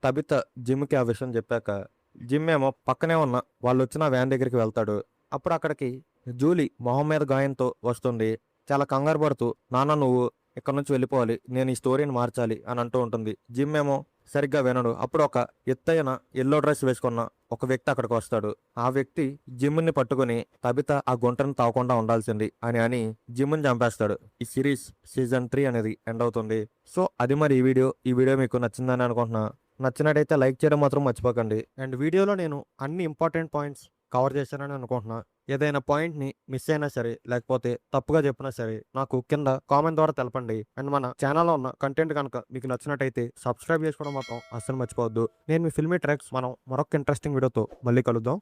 తబిత జిమ్కి ఆ విషయం చెప్పాక జిమ్ ఏమో పక్కనే ఉన్న వాళ్ళు వచ్చిన వ్యాన్ దగ్గరికి వెళ్తాడు. అప్పుడు అక్కడికి జూలీ మొహం మీద గాయంతో వస్తుంది. చాలా కంగారు పడుతూ, నాన్న నువ్వు ఇక్కడ నుంచి వెళ్ళిపోవాలి, నేను ఈ స్టోరీని మార్చాలి అని అంటూ ఉంటుంది. జిమ్ ఏమో సరిగ్గా వినడు. అప్పుడు ఒక ఎత్తైన ఎల్లో డ్రెస్ వేసుకున్న ఒక వ్యక్తి అక్కడికి వస్తాడు. ఆ వ్యక్తి జిమ్ని పట్టుకుని తబిత ఆ గుంటను తాగకుండా ఉండాల్సింది అని జిమ్ని చంపేస్తాడు. ఈ సిరీస్ సీజన్ 3 అనేది ఎండ్ అవుతుంది. సో అది మరి ఈ వీడియో మీకు నచ్చిందని అనుకుంటున్నా. నచ్చినట్టయితే లైక్ చేయడం మాత్రం మర్చిపోకండి. అండ్ వీడియోలో నేను అన్ని ఇంపార్టెంట్ పాయింట్స్ కవర్ చేశానని అనుకుంటున్నా. ఏదైనా పాయింట్ని మిస్ అయినా సరే, లేకపోతే తప్పుగా చెప్పినా సరే, నాకు కింద కామెంట్ ద్వారా తెలపండి. అండ్ మన ఛానల్లో ఉన్న కంటెంట్ కనుక మీకు నచ్చినట్టయితే సబ్స్క్రైబ్ చేసుకోవడం మాత్రం అస్సలు మర్చిపోవద్దు. నేను మీ ఫిల్మీ ట్రాక్స్ మనం మరొక ఇంట్రెస్టింగ్ వీడియోతో మళ్ళీ కలుద్దాం.